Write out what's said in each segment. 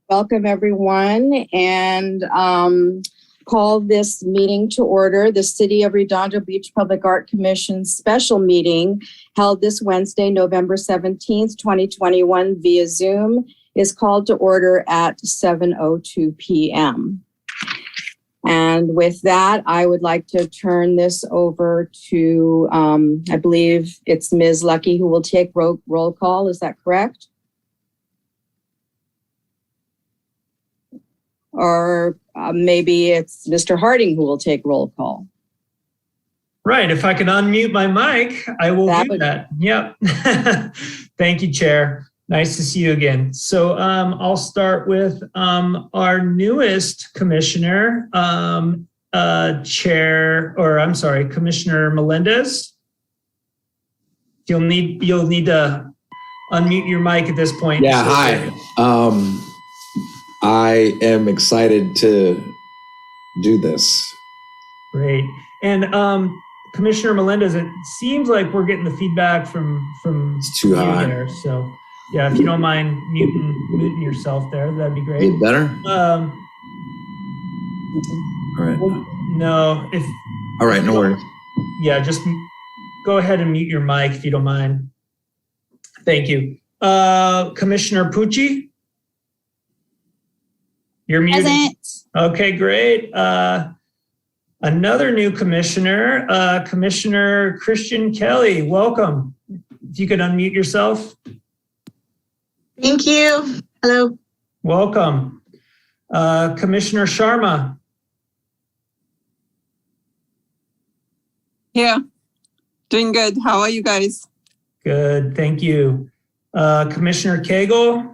Welcome, everyone, and call this meeting to order. The City of Redondo Beach Public Art Commission special meeting held this Wednesday, November 17th, 2021 via Zoom is called to order at 7:02 p.m. And with that, I would like to turn this over to, I believe it's Ms. Lucky who will take roll call. Is that correct? Or maybe it's Mr. Harding who will take roll call. Right. If I can unmute my mic, I will do that. Yep. Thank you, Chair. Nice to see you again. So I'll start with our newest commissioner, Commissioner Melendez. You'll need to unmute your mic at this point. Yeah, hi. I am excited to do this. Great. And Commissioner Melendez, it seems like we're getting the feedback from it's too high there. So yeah, if you don't mind muting yourself there, that'd be great. Is it better? All right. No, all right, no worries. Yeah, just go ahead and mute your mic if you don't mind. Thank you. Commissioner Pucci? You're muted. Present. Okay, great. Another new commissioner, Commissioner Christian Kelly. Welcome. If you could unmute yourself. Thank you. Hello. Welcome. Commissioner Sharma. Yeah, doing good. How are you guys? Good, thank you. Commissioner Cagle.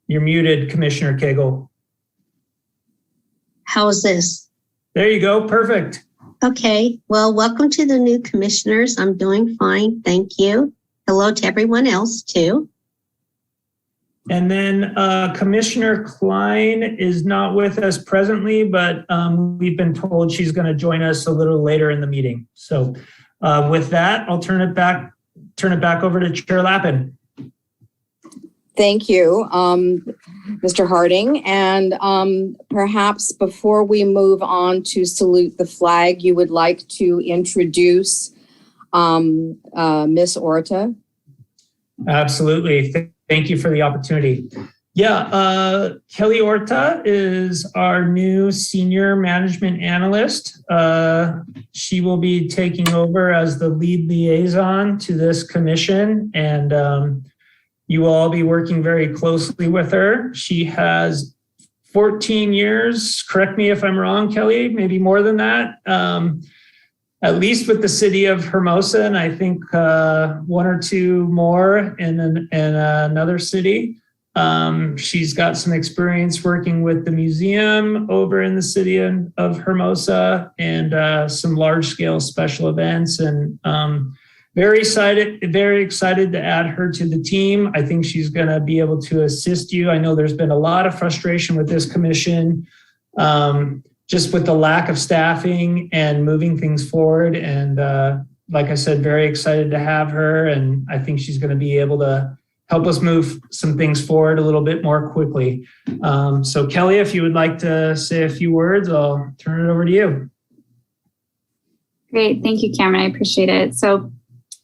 You're muted, Commissioner Cagle. How is this? There you go, perfect. Okay, well, welcome to the new commissioners. I'm doing fine, thank you. Hello to everyone else too. And then Commissioner Klein is not with us presently, but we've been told she's going to join us a little later in the meeting. So with that, I'll turn it back over to Chair Lappin. Thank you, Mr. Harding. And perhaps before we move on to salute the flag, you would like to introduce Miss Orta. Absolutely. Thank you for the opportunity. Yeah, Kelly Orta is our new Senior Management Analyst. She will be taking over as the lead liaison to this commission, and you will all be working very closely with her. She has 14 years, correct me if I'm wrong, Kelly, maybe more than that, at least with the city of Hermosa, and I think one or two more in another city. She's got some experience working with the museum over in the city of Hermosa and some large-scale special events, and very excited to add her to the team. I think she's going to be able to assist you. I know there's been a lot of frustration with this commission, just with the lack of staffing and moving things forward. And like I said, very excited to have her. And I think she's going to be able to help us move some things forward a little bit more quickly. So Kelly, if you would like to say a few words, I'll turn it over to you. Great. Thank you, Cameron. I appreciate it. So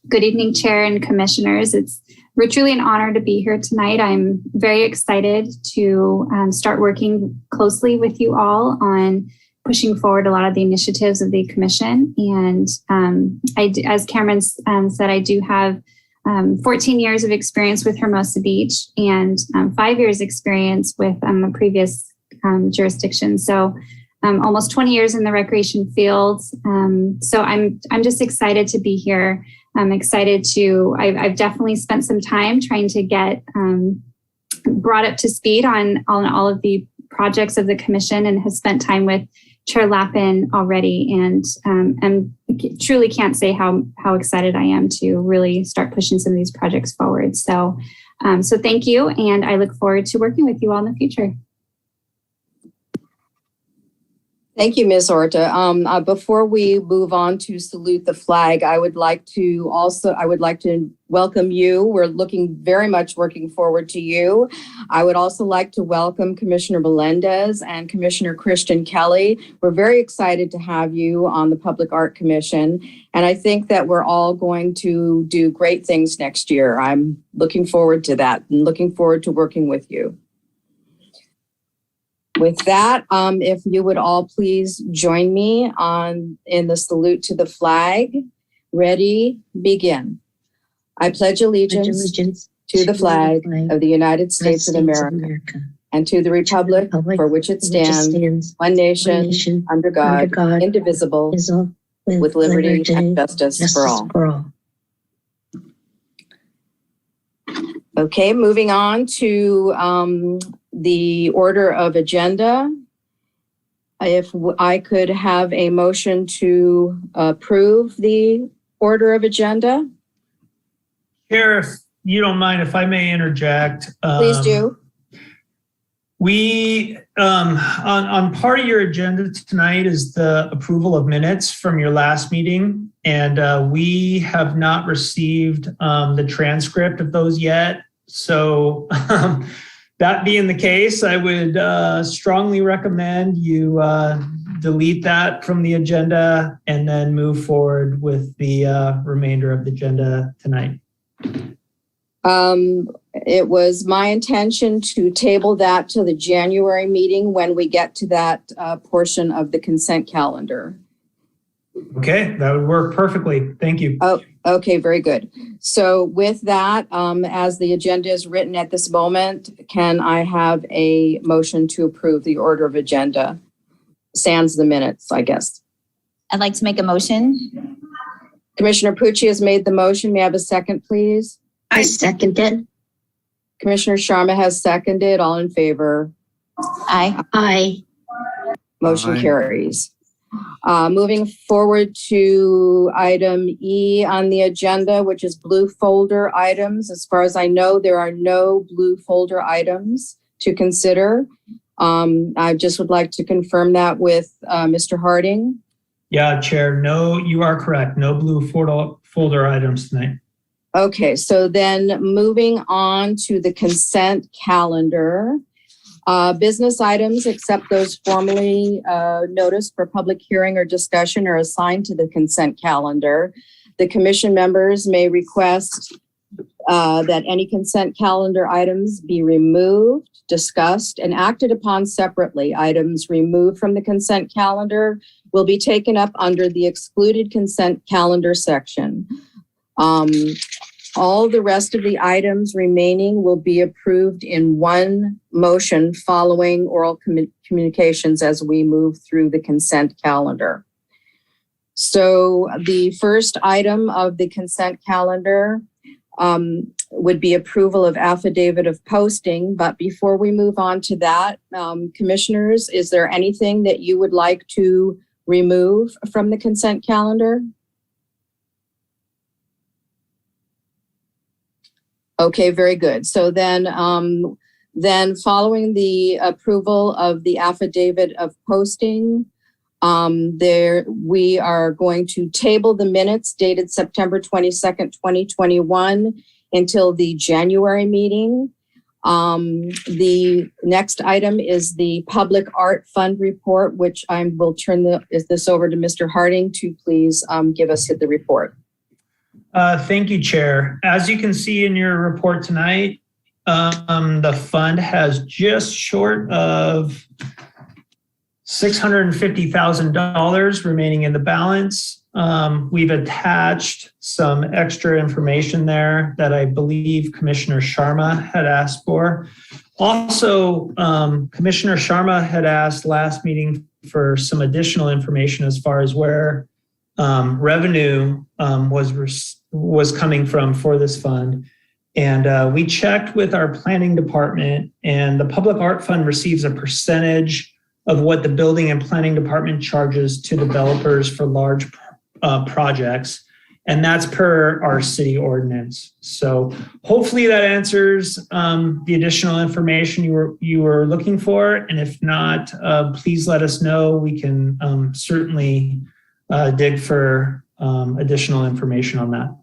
good evening, Chair and Commissioners. It's truly an honor to be here tonight. I'm very excited to start working closely with you all on pushing forward a lot of the initiatives of the Commission. And as Cameron said, I do have 14 years of experience with Hermosa Beach and 5 years experience with a previous jurisdiction. So almost 20 years in the recreation field. So I'm just excited to be here. I'm excited I've definitely spent some time trying to get brought up to speed on all of the projects of the commission and have spent time with Chair Lappin already. And truly can't say how excited I am to really start pushing some of these projects forward. So thank you. And I look forward to working with you all in the future. Thank you, Ms. Orta. Before we move on to salute the flag, I would like to welcome you. We're very much looking forward to you. I would also like to welcome Commissioner Melendez and Commissioner Christian Kelly. We're very excited to have you on the Public Art Commission. And I think that we're all going to do great things next year. I'm looking forward to that and looking forward to working with you. With that, if you would all please join me in the salute to the flag. Ready, begin. I pledge allegiance to the flag of the United States of America and to the republic for which it stands, one nation, under God, indivisible, with liberty and justice for all. Okay, moving on to the order of agenda. If I could have a motion to approve the order of agenda. Chair, if you don't mind, if I may interject. Please do. We, on part of your agenda tonight is the approval of minutes from your last meeting. And we have not received the transcript of those yet. So that being the case, I would strongly recommend you delete that from the agenda and then move forward with the remainder of the agenda tonight. It was my intention to table that to the January meeting when we get to that portion of the consent calendar. Okay, that would work perfectly. Thank you. Oh, okay, very good. So with that, as the agenda is written at this moment, can I have a motion to approve the order of agenda? Sans the minutes, I guess. I'd like to make a motion. Commissioner Pucci has made the motion. May I have a second, please? I second it. Commissioner Sharma has seconded. All in favor? Aye. Aye. Motion Aye. carries. Moving forward to item E on the agenda, which is blue folder items. As far as I know, there are no blue folder items to consider. I just would like to confirm that with Mr. Harding. Yeah, Chair, no, you are correct. No blue folder items tonight. Okay, so then moving on to the consent calendar. Business items, except those formally noticed for public hearing or discussion, are assigned to the consent calendar. The commission members may request that any consent calendar items be removed, discussed, and acted upon separately. Items removed from the consent calendar will be taken up under the excluded consent calendar section. All the rest of the items remaining will be approved in one motion following oral communications as we move through the consent calendar. So the first item of the consent calendar would be approval of affidavit of posting. But before we move on to that, commissioners, is there anything that you would like to remove from the consent calendar? Okay, very good. So then following the approval of the affidavit of posting, we are going to table the minutes dated September 22nd, 2021 until the January meeting. The next item is the Public Art Fund report, which I will turn this over to Mr. Harding to please give us the report. Thank you, Chair. As you can see in your report tonight, the fund has just short of $650,000 remaining in the balance. We've attached some extra information there that I believe Commissioner Sharma had asked for. Also, Commissioner Sharma had asked last meeting for some additional information as far as where revenue was coming from for this fund. And we checked with our planning department, and the Public Art Fund receives a percentage of what the building and planning department charges to developers for large projects. And that's per our city ordinance. So hopefully that answers the additional information you were looking for. And if not, please let us know. We can certainly dig for additional information on that.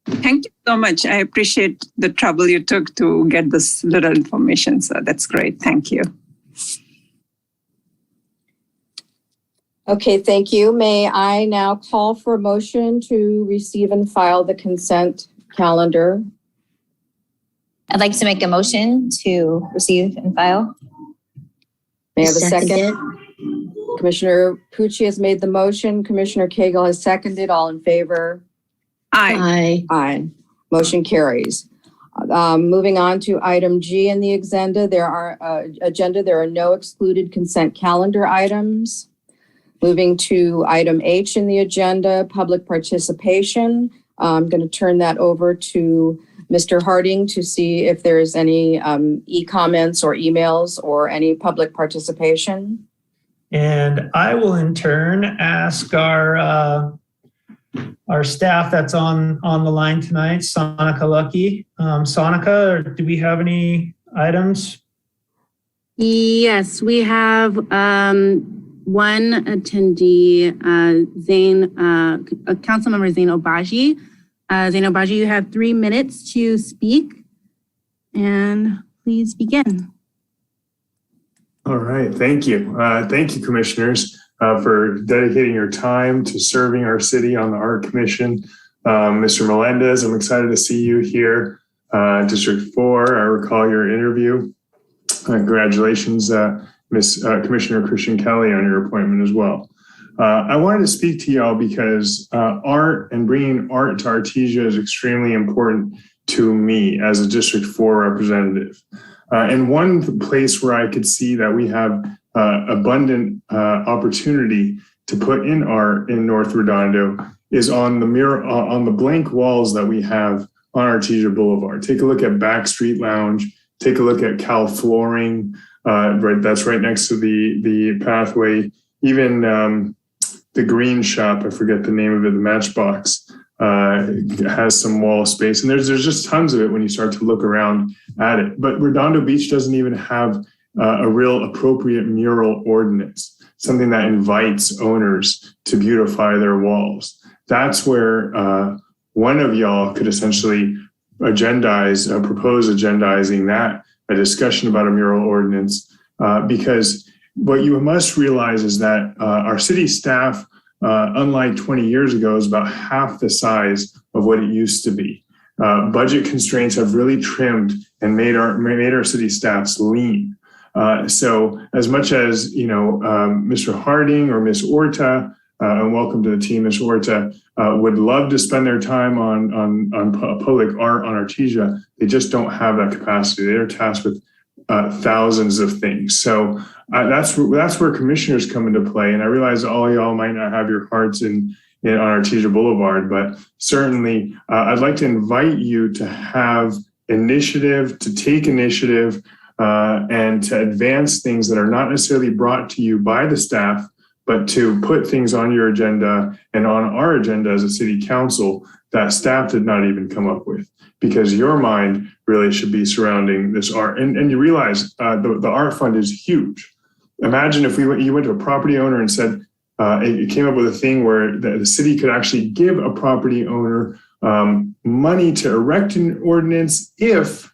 Thank you so much. I appreciate the trouble you took to get this little information. So that's great. Thank you. Okay, thank you. May I now call for a motion to receive and file the consent calendar? I'd like to make a motion to receive and file. May I have a Second second? Commissioner Pucci has made the motion. Commissioner Cagle has seconded. All in favor? Aye. Aye. Aye. Motion carries. Moving on to item G in the agenda, there are no excluded consent calendar items. Moving to item H in the agenda, public participation. I'm going to turn that over to Mr. Harding to see if there's any e-comments or emails or any public participation. And I will in turn ask our staff that's on the line tonight, Sonica Lucky. Sonica, do we have any items? Yes, we have one attendee, Councilmember Zain Obaji. Zain Obaji, you have 3 minutes to speak, and please begin. All right, thank you. Thank you, commissioners, for dedicating your time to serving our city on the Art Commission. Mr. Melendez, I'm excited to see you here. District 4, I recall your interview. Congratulations, Commissioner Christian Kelly, on your appointment as well. I wanted to speak to y'all because art and bringing art to Artesia is extremely important to me as a District 4 representative. And one place where I could see that we have abundant opportunity to put in art in North Redondo is on the on the blank walls that we have on Artesia Boulevard. Take a look at Back Street Lounge. Take a look at Cal Flooring. Right, that's right next to the pathway. Even the Green Shop, I forget the name of it, the Matchbox, has some wall space. And there's just tons of it when you start to look around at it. But Redondo Beach doesn't even have a real appropriate mural ordinance, something that invites owners to beautify their walls. That's where one of y'all could essentially propose agendizing that, a discussion about a mural ordinance, because what you must realize is that our city staff, unlike 20 years ago, is about half the size of what it used to be. Budget constraints have really trimmed and made our city staffs lean. So as much as, Mr. Harding or Ms. Orta, and welcome to the team, Ms. Orta, would love to spend their time on public art on Artesia, they just don't have that capacity. They are tasked with thousands of things. So that's where commissioners come into play. And I realize all of y'all might not have your hearts on Artesia Boulevard, but certainly I'd like to invite you to have initiative, to take initiative, and to advance things that are not necessarily brought to you by the staff, but to put things on your agenda and on our agenda as a city council that staff did not even come up with, because your mind really should be surrounding this art. And you realize the art fund is huge. Imagine if you went to a property owner and said, it came up with a thing where the city could actually give a property owner money to erect an ordinance if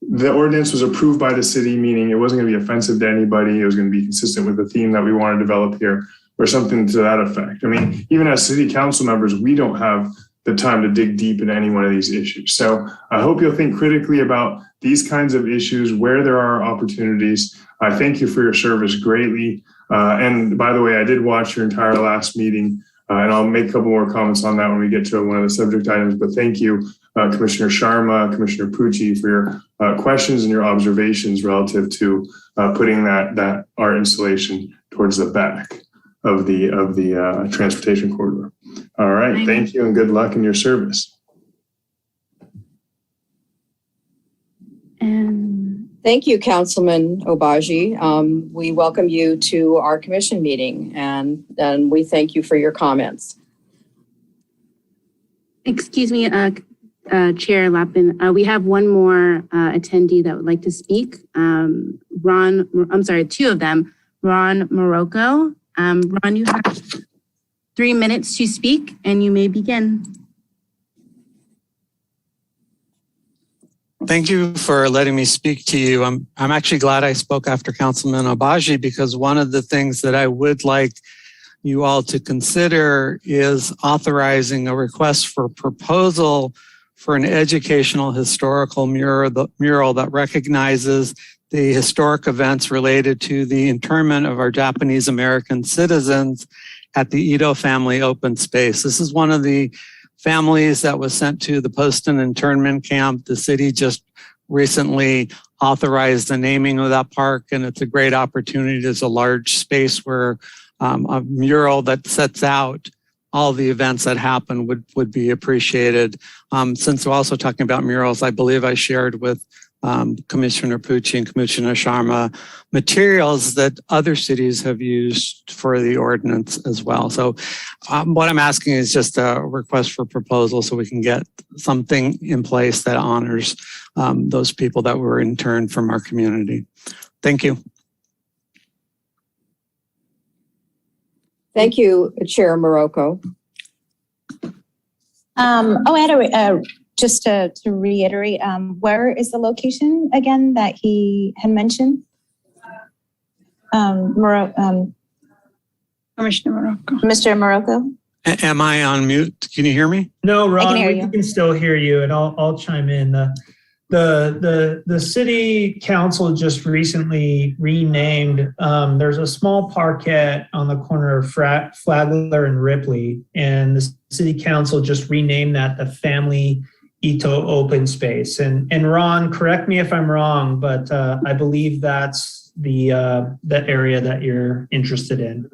the ordinance was approved by the city, meaning it wasn't going to be offensive to anybody. It was going to be consistent with the theme that we want to develop here, or something to that effect. I mean, even as city council members, we don't have the time to dig deep into any one of these issues. So I hope you'll think critically about these kinds of issues, where there are opportunities. I thank you for your service greatly. And by the way, I did watch your entire last meeting, and I'll make a couple more comments on that when we get to one of the subject items. But thank you, Commissioner Sharma, Commissioner Pucci, for your questions and your observations relative to putting that art installation towards the back of the transportation corridor. All right, thank you and good luck in your service. And thank you, Councilman Obaji. We welcome you to our commission meeting, and we thank you for your comments. Excuse me, Chair Lappin. We have one more attendee that would like to speak. Two of them. Ron Morocco. Ron, you have 3 minutes to speak and you may begin. Thank you for letting me speak to you. I'm actually glad I spoke after Councilman Obaji, because one of the things that I would like you all to consider is authorizing a request for proposal for an educational historical mural that recognizes the historic events related to the internment of our Japanese American citizens at the Ito family open space. This is one of the families that was sent to the Poston internment camp. The city just recently authorized the naming of that park, and it's a great opportunity. There's a large space where a mural that sets out all the events that happen would be appreciated. Since we're also talking about murals, I believe I shared with Commissioner Pucci and Commissioner Sharma materials that other cities have used for the ordinance as well. So what I'm asking is just a request for proposal so we can get something in place that honors those people that were interned from our community. Thank you. Thank you, Chair Morocco. Just to reiterate, where is the location again that he had mentioned? Commissioner Morocco. Mr. Morocco? Am I on mute? Can you hear me? No, I Ron, can hear we you. can still hear you, and I'll chime in. The city council just recently renamed. There's a small parquet on the corner of Flagler and Ripley, and the city council just renamed that the Family Ito Open Space. And Ron, correct me if I'm wrong, but I believe that's that area that you're interested in.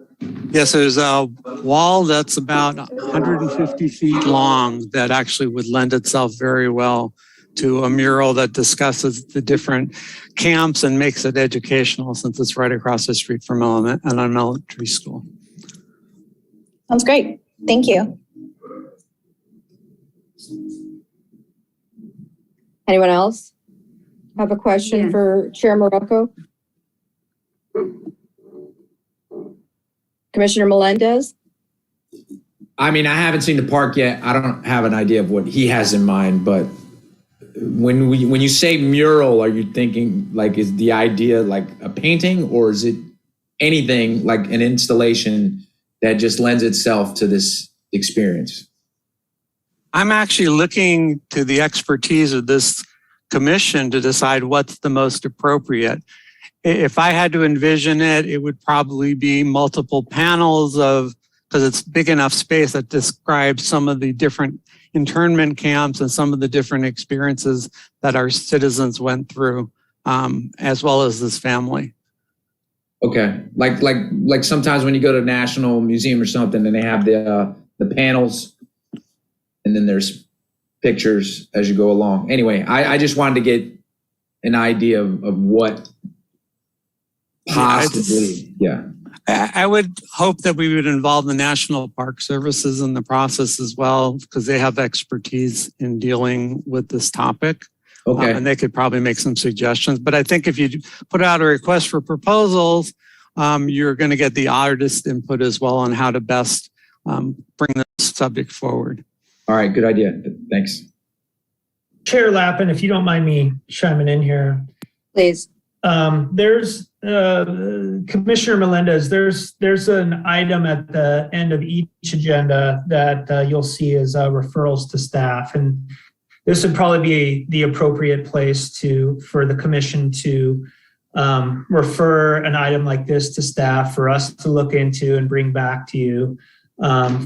Yes, there's a wall that's about 150 feet long that actually would lend itself very well to a mural that discusses the different camps and makes it educational, since it's right across the street from an elementary school. Sounds great. Thank you. Anyone else have a question for Chair Morocco? Commissioner Melendez? I mean, I haven't seen the park yet. I don't have an idea of what he has in mind, but when you say mural, are you thinking like, is the idea like a painting, or is it anything like an installation that just lends itself to this experience? I'm actually looking to the expertise of this commission to decide what's the most appropriate. If I had to envision it, it would probably be multiple panels because it's big enough space that describes some of the different internment camps and some of the different experiences that our citizens went through, as well as this family. Okay, like sometimes when you go to National Museum or something, and they have the panels, and then there's pictures as you go along. Anyway, I just wanted to get an idea of what possibly, I would hope that we would involve the National Park Services in the process as well, because they have expertise in dealing with this topic. Okay. And they could probably make some suggestions. But I think if you put out a request for proposals, you're going to get the artist input as well on how to best bring this subject forward. All right, good idea. Thanks. Chair Lappin, if you don't mind me chiming in here. Please. There's Commissioner Melendez, there's an item at the end of each agenda that you'll see as referrals to staff. And this would probably be the appropriate place for the commission to refer an item like this to staff for us to look into and bring back to you,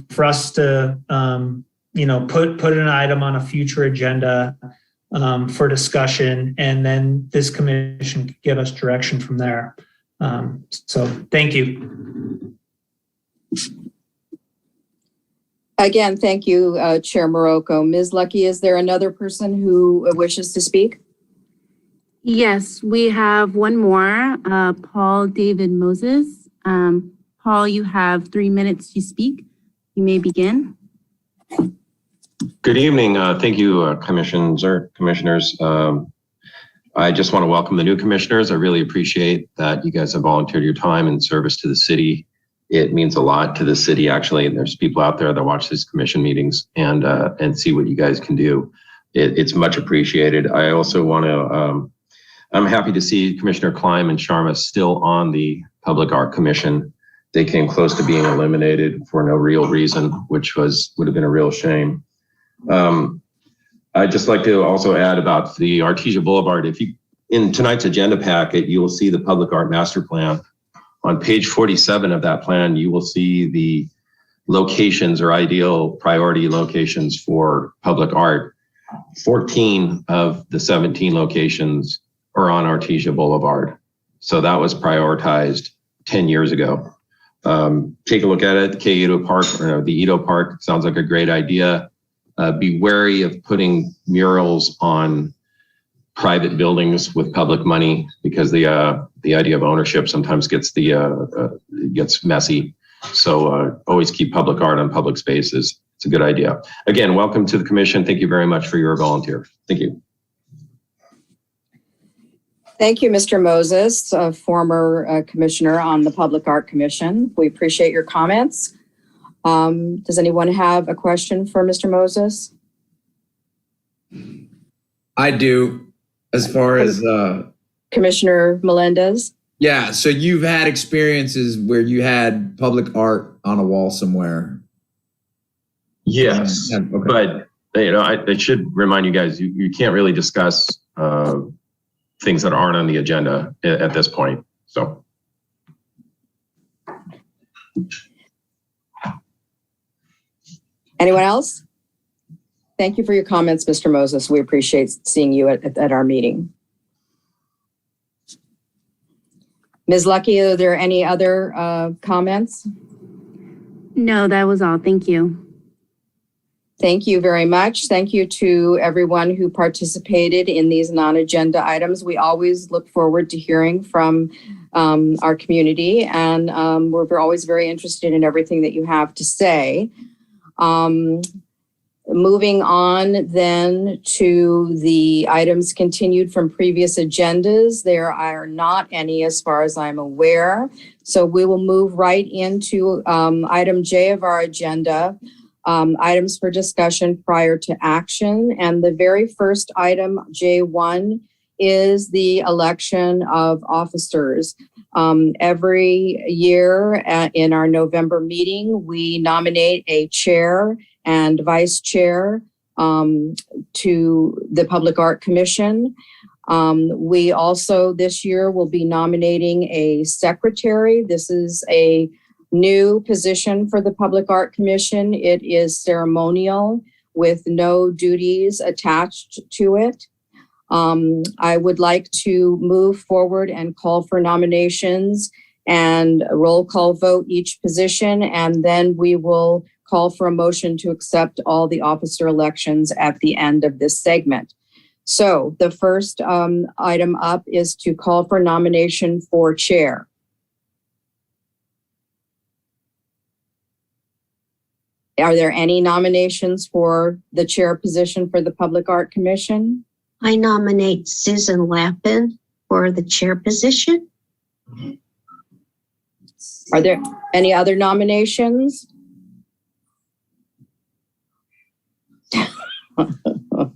for us to put an item on a future agenda for discussion, and then this commission could give us direction from there. So thank you. Again, thank you, Chair Morocco. Ms. Lucky, is there another person who wishes to speak? Yes, we have one more, Paul David Moses. Paul, you have 3 minutes to speak. You may begin. Good evening. Thank you, commissioners. I just want to welcome the new commissioners. I really appreciate that you guys have volunteered your time in service to the city. It means a lot to the city, actually. There's people out there that watch these commission meetings and see what you guys can do. It's much appreciated. I also want to, I'm happy to see Commissioner Klein and Sharma still on the Public Art Commission. They came close to being eliminated for no real reason, which would have been a real shame. I'd just like to also add about the Artesia Boulevard. In tonight's agenda packet, you will see the Public Art Master Plan. On page 47 of that plan, you will see the locations or ideal priority locations for public art. 14 of the 17 locations are on Artesia Boulevard. So that was prioritized 10 years ago. Take a look at it. The Edo Park, or the Edo Park sounds like a great idea. Be wary of putting murals on private buildings with public money, because the idea of ownership sometimes gets messy. So always keep public art on public spaces. It's a good idea. Again, welcome to the commission. Thank you very much for your volunteer. Thank you. Thank you, Mr. Moses, a former commissioner on the Public Art Commission. We appreciate your comments. Does anyone have a question for Mr. Moses? I do, as far as Commissioner Melendez? yeah, so you've had experiences where you had public art on a wall somewhere. Yes, Okay. but I should remind you guys, you can't really discuss things that aren't on the agenda at this point. So. Anyone else? Thank you for your comments, Mr. Moses. We appreciate seeing you at our meeting. Ms. Lucky, are there any other comments? No, that was all. Thank you. Thank you very much. Thank you to everyone who participated in these non-agenda items. We always look forward to hearing from our community, and we're always very interested in everything that you have to say. Moving on then to the items continued from previous agendas. There are not any as far as I'm aware. So we will move right into item J of our agenda, items for discussion prior to action. And the very first item, J1, is the election of officers. Every year in our November meeting, we nominate a chair and vice chair to the Public Art Commission. We also this year will be nominating a secretary. This is a new position for the Public Art Commission. It is ceremonial with no duties attached to it. I would like to move forward and call for nominations and a roll call vote each position, and then we will call for a motion to accept all the officer elections at the end of this segment. So the first item up is to call for nomination for chair. Are there any nominations for the chair position for the Public Art Commission? I nominate Susan Lappin for the chair position. Are there any other nominations?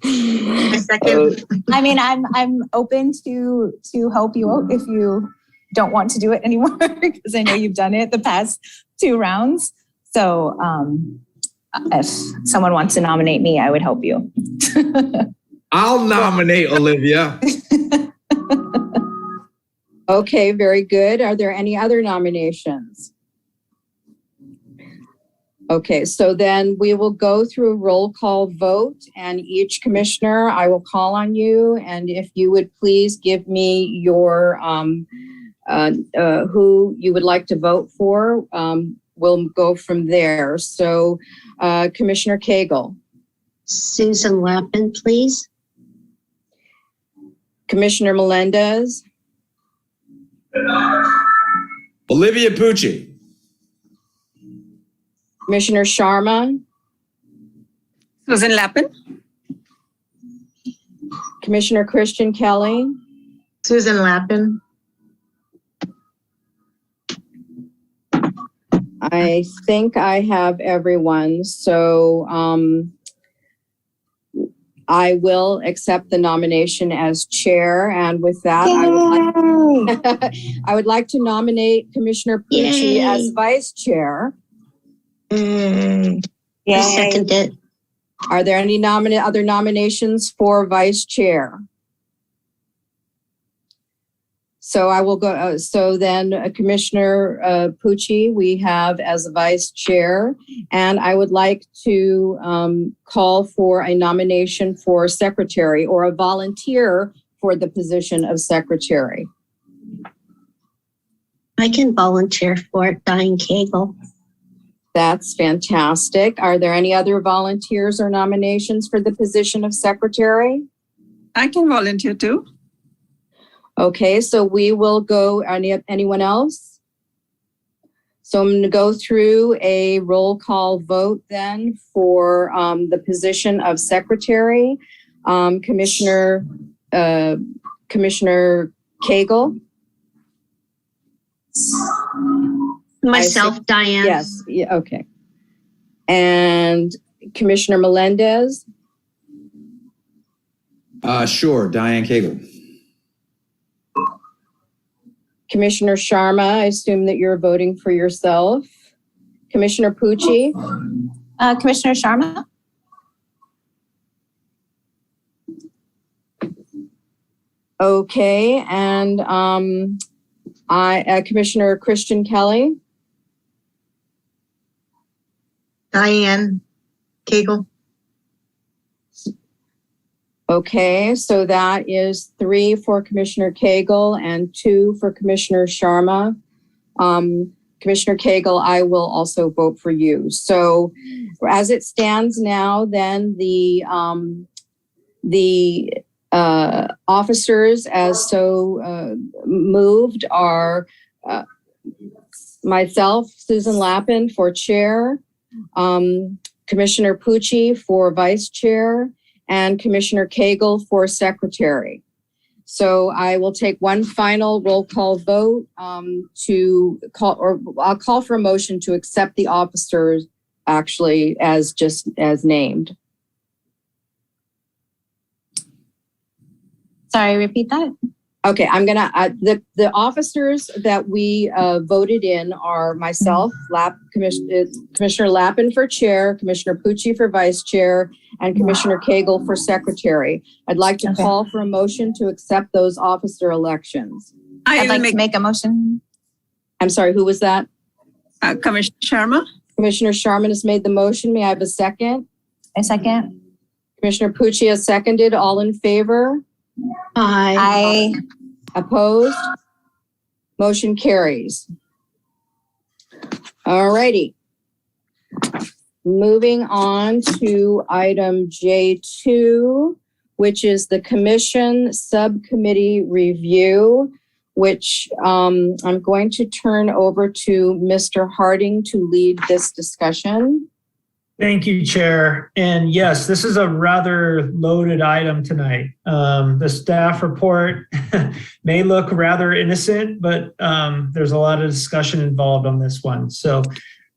A second. I mean, I'm open to help you out if you don't want to do it anymore, because I know you've done it the past 2 rounds. So if someone wants to nominate me, I would help you. I'll nominate Olivia. Okay, very good. Are there any other nominations? Okay, so then we will go through a roll call vote, and each commissioner, I will call on you, and if you would please give me your who you would like to vote for, we'll go from there. So Commissioner Cagle. Susan Lappin, please. Commissioner Melendez. Olivia Pucci. Commissioner Sharma. Susan Lappin? Commissioner Christian Kelly, Susan Lappin. I think I have everyone, so I will accept the nomination as chair, and with that, I would like to nominate Commissioner Pucci as vice chair. I second it. Are there any other nominations for vice chair? So I will go. So then Commissioner Pucci, we have as vice chair, and I would like to call for a nomination for secretary or a volunteer for the position of secretary. I can volunteer for it, Diane Cagle. That's fantastic. Are there any other volunteers or nominations for the position of secretary? I can volunteer too. Okay, so we will go, anyone else? So I'm going to go through a roll call vote then for the position of secretary. Commissioner Cagle? Myself, Diane. Yes, yeah, okay. And Commissioner Melendez? Sure, Diane Cagle. Commissioner Sharma, I assume that you're voting for yourself. Commissioner Pucci? Commissioner Sharma? Okay, and Commissioner Christian Kelly? Diane Cagle. Okay, so that is 3 for Commissioner Cagle and 2 for Commissioner Sharma. Commissioner Cagle, I will also vote for you. So as it stands now, then the officers as so moved are myself, Susan Lappin for chair, Commissioner Pucci for vice chair, and Commissioner Cagle for secretary. So I will take one final roll call vote to call, or I'll call for a motion to accept the officers actually as named. Sorry, repeat that. Okay, I'm gonna, the officers that we voted in are myself, Commissioner Lappin for chair, Commissioner Pucci for vice chair, and Commissioner Cagle for secretary. I'd like to call for a motion to accept those officer elections. I'd like to make a motion. I'm sorry, who was that? Commissioner Sharma. Commissioner Sharman has made the motion. May I have a second? A second. Commissioner Pucci has seconded. All in favor? Aye. Opposed? Motion carries. All righty. Moving on to item J2, which is the Commission Subcommittee Review, which I'm going to turn over to Mr. Harding to lead this discussion. Thank you, Chair. And yes, this is a rather loaded item tonight. The staff report may look rather innocent, but there's a lot of discussion involved on this one. So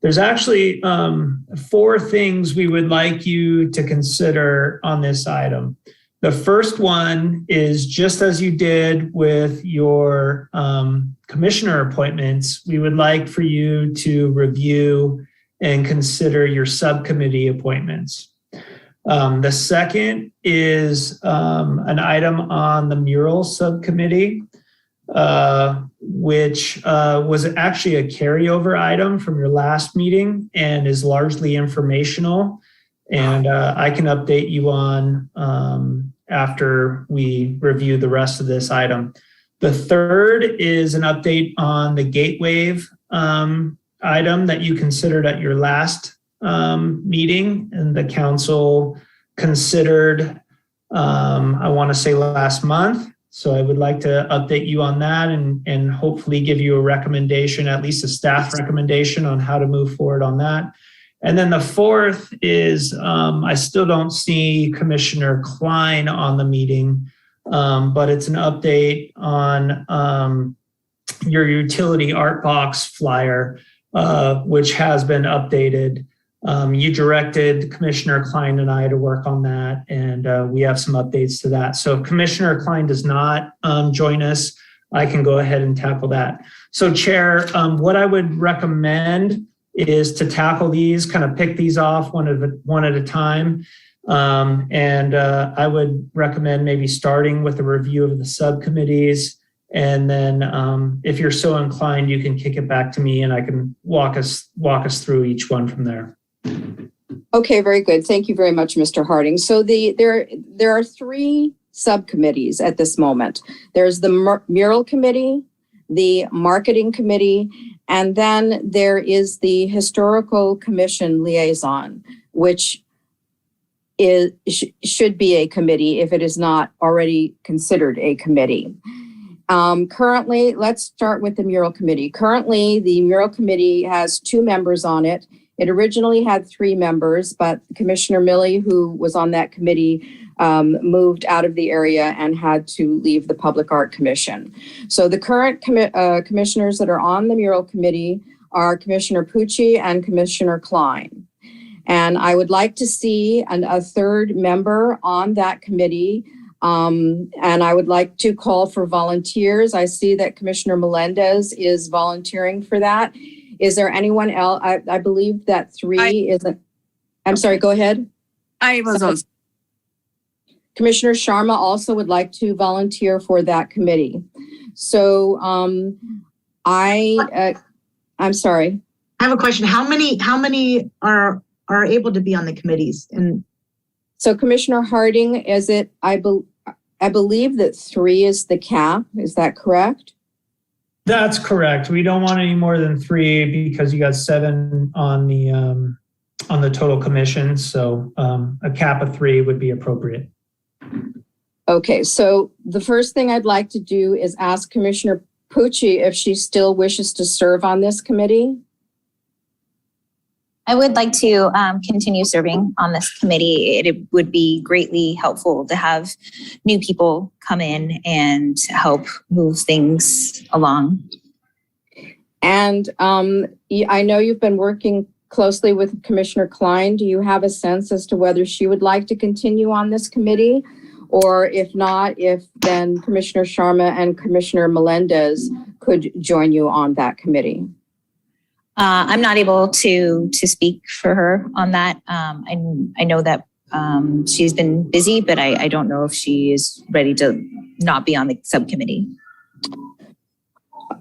there's actually 4 things we would like you to consider on this item. The first one is just as you did with your commissioner appointments, we would like for you to review and consider your subcommittee appointments. The second is an item on the Mural Subcommittee, which was actually a carryover item from your last meeting and is largely informational. And I can update you on after we review the rest of this item. The third is an update on the Gatewave item that you considered at your last meeting, and the council considered, I want to say last month. So I would like to update you on that and hopefully give you a recommendation, at least a staff recommendation on how to move forward on that. And then the fourth is I still don't see Commissioner Klein on the meeting, but it's an update on your utility art box flyer, which has been updated. You directed Commissioner Klein and I to work on that, and we have some updates to that. So if Commissioner Klein does not join us, I can go ahead and tackle that. So Chair, what I would recommend is to tackle these, kind of pick these off one at a time. I would recommend maybe starting with a review of the subcommittees. And then if you're so inclined, you can kick it back to me and I can walk us through each one from there. Okay, very good. Thank you very much, Mr. Harding. So there are three subcommittees at this moment. There's the Mural Committee, the Marketing Committee, and then there is the Historical Commission Liaison, which should be a committee if it is not already considered a committee. Currently, let's start with the Mural Committee. Currently, the Mural Committee has 2 members on it. It originally had 3 members, but Commissioner Milley, who was on that committee, moved out of the area and had to leave the Public Art Commission. So the current commissioners that are on the Mural Committee are Commissioner Pucci and Commissioner Klein. And I would like to see a third member on that committee. And I would like to call for volunteers. I see that Commissioner Melendez is volunteering for that. Is there anyone else? I believe that 3 isn't. I'm sorry, go ahead. I was also. Commissioner Sharma also would like to volunteer for that committee. So I'm sorry. I have a question. How many are able to be on the committees? And so Commissioner Harding, is it, I believe that 3 is the cap. Is that correct? That's correct. We don't want any more than 3 because you got 7 on the total commission. So a cap of 3 would be appropriate. Okay, so the first thing I'd like to do is ask Commissioner Pucci if she still wishes to serve on this committee. I would like to continue serving on this committee. It would be greatly helpful to have new people come in and help move things along. And I know you've been working closely with Commissioner Klein. Do you have a sense as to whether she would like to continue on this committee? Or if not, then Commissioner Sharma and Commissioner Melendez could join you on that committee? I'm not able to speak for her on that. I know that she's been busy, but I don't know if she is ready to not be on the subcommittee.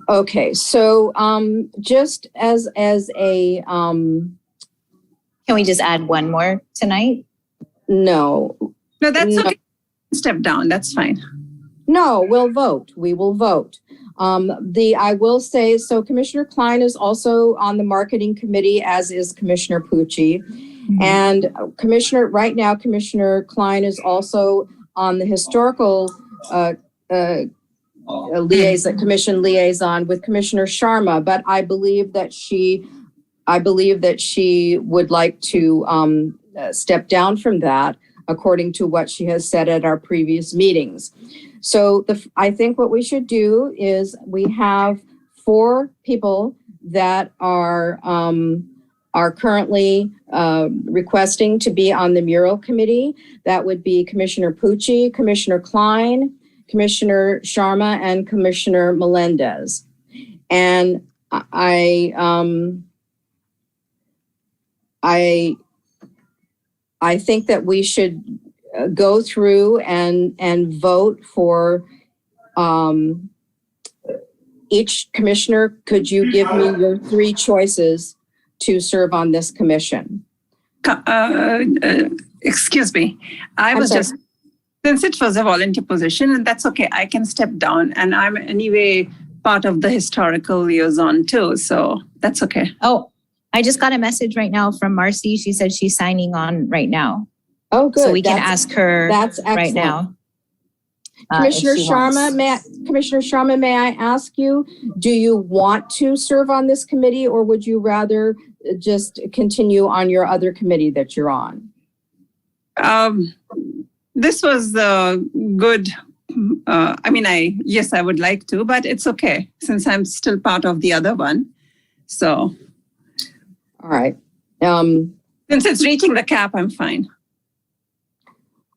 Okay, so just as a can we just add one more tonight? No, That's okay. Step down. That's fine. No, we'll vote. We will vote. I will say, so Commissioner Klein is also on the Marketing Committee, as is Commissioner Pucci. Mm-hmm. And right now, Commissioner Klein is also on the Historical Commission liaison with Commissioner Sharma, but I believe that she would like to step down from that, according to what she has said at our previous meetings. So I think what we should do is we have 4 people that are currently requesting to be on the Mural Committee. That would be Commissioner Pucci, Commissioner Klein, Commissioner Sharma, and Commissioner Melendez. And I think that we should go through and vote for each commissioner. Could you give me your 3 choices to serve on this commission? Excuse me. Since it was a volunteer position, and that's okay, I can step down, and I'm anyway part of the historical liaison too, so that's okay. Oh, I just got a message right now from Marcy. She said she's signing on right now. Oh, good. So we can ask her right now. Commissioner Sharma, may I ask you, do you want to serve on this committee, or would you rather just continue on your other committee that you're on? This was good. Yes, I would like to, but it's okay since I'm still part of the other one. So. All right. Since it's reaching the cap, I'm fine.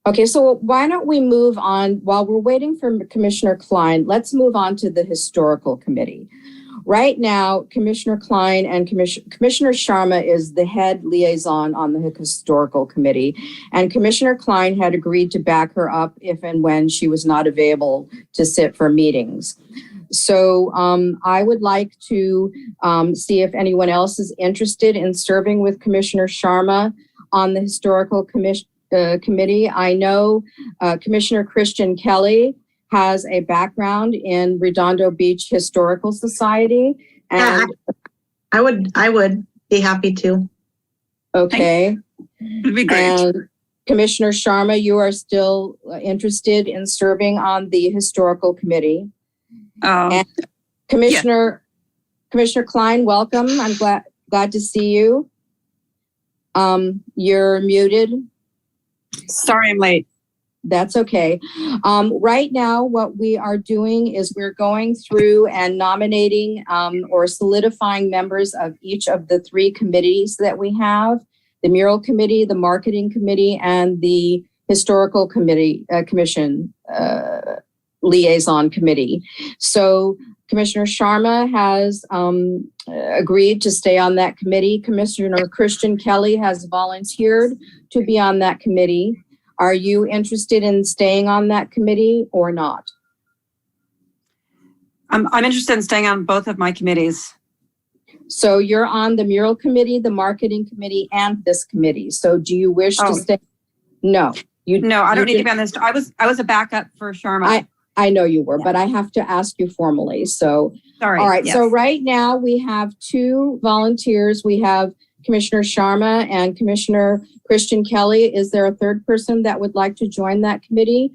Okay, so why don't we move on while we're waiting for Commissioner Klein? Let's move on to the Historical Committee. Right now, Commissioner Klein and Commissioner Sharma is the head liaison on the Historical Committee, and Commissioner Klein had agreed to back her up if and when she was not available to sit for meetings. So I would like to see if anyone else is interested in serving with Commissioner Sharma on the Historical Committee. I know Commissioner Christian Kelly has a background in Redondo Beach Historical Society. And I would be happy to. Okay. It'd be great. And Commissioner Sharma, you are still interested in serving on the Historical Committee. And Commissioner Klein, welcome. I'm glad to see you. You're muted. Sorry, I'm late. That's okay. Right now, what we are doing is we're going through and nominating or solidifying members of each of the three committees that we have: the Mural Committee, the Marketing Committee, and the Historical Commission Liaison Committee. So Commissioner Sharma has agreed to stay on that committee. Commissioner Christian Kelly has volunteered to be on that committee. Are you interested in staying on that committee or not? I'm interested in staying on both of my committees. So you're on the Mural Committee, the Marketing Committee, and this committee. So do you wish to stay? No. No, I don't need to be on this. I was a backup for Sharma. I know you were, but I have to ask you formally. So, sorry. All right. Yes. So right now we have two volunteers. We have Commissioner Sharma and Commissioner Christian Kelly. Is there a third person that would like to join that committee?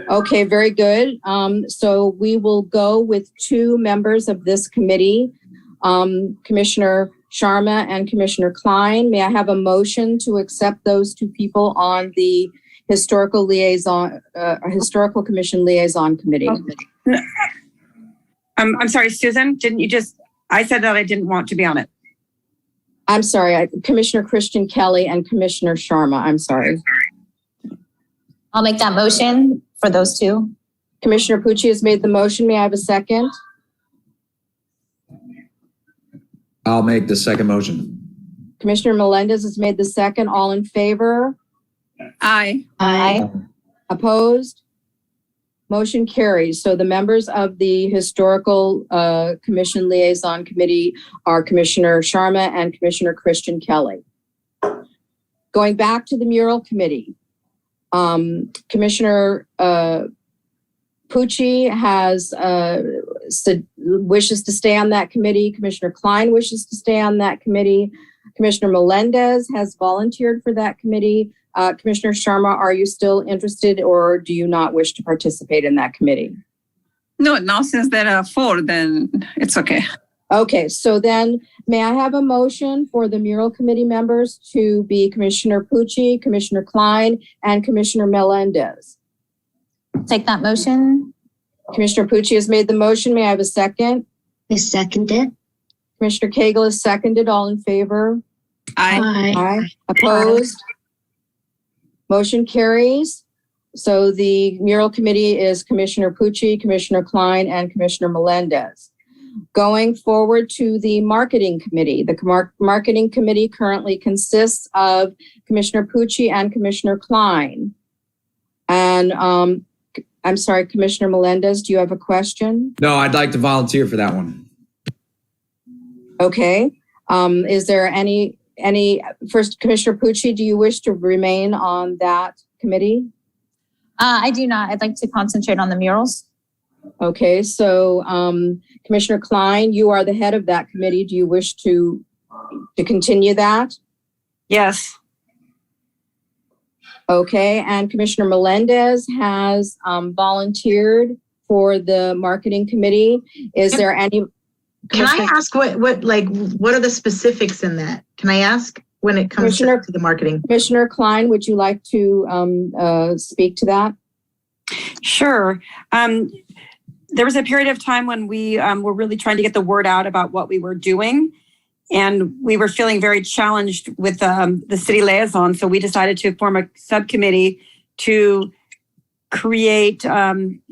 Okay, very good. So we will go with two members of this committee, Commissioner Sharma and Commissioner Klein. May I have a motion to accept those two people on the Historical Commission Liaison Committee? No. I'm sorry, Susan, I said that I didn't want to be on it. I'm sorry, Commissioner Christian Kelly and Commissioner Sharma, I'm sorry. I'll make that motion for those two. Commissioner Pucci has made the motion. May I have a second? I'll make the second motion. Commissioner Melendez has made the second. All in favor? Aye. Aye. Opposed? Motion carries. So the members of the Historical Commission Liaison Committee are Commissioner Sharma and Commissioner Christian Kelly. Going back to the Mural Committee, Commissioner Pucci has wishes to stay on that committee. Commissioner Klein wishes to stay on that committee. Commissioner Melendez has volunteered for that committee. Commissioner Sharma, are you still interested or do you not wish to participate in that committee? No, now since there are four, then it's okay. Okay, so then may I have a motion for the Mural Committee members to be Commissioner Pucci, Commissioner Klein, and Commissioner Melendez? Take that motion. Commissioner Pucci has made the motion. May I have a second? I second it. Commissioner Cagle has seconded. All in favor? Aye. Aye. Opposed? Motion carries. So the Mural Committee is Commissioner Pucci, Commissioner Klein, and Commissioner Melendez. Going forward to the Marketing Committee. The Marketing Committee currently consists of Commissioner Pucci and Commissioner Klein. And I'm sorry, Commissioner Melendez, do you have a question? No, I'd like to volunteer for that one. Okay. Is there any first, Commissioner Pucci, do you wish to remain on that committee? I do not. I'd like to concentrate on the murals. Okay, so Commissioner Klein, you are the head of that committee. Do you wish to continue that? Yes. Okay, and Commissioner Melendez has volunteered for the marketing committee. Is there any? Can I ask what are the specifics in that? Can I ask when it comes to the marketing? Commissioner Klein, would you like to speak to that? Sure. There was a period of time when we were really trying to get the word out about what we were doing. And we were feeling very challenged with the city liaison. So we decided to form a subcommittee to create an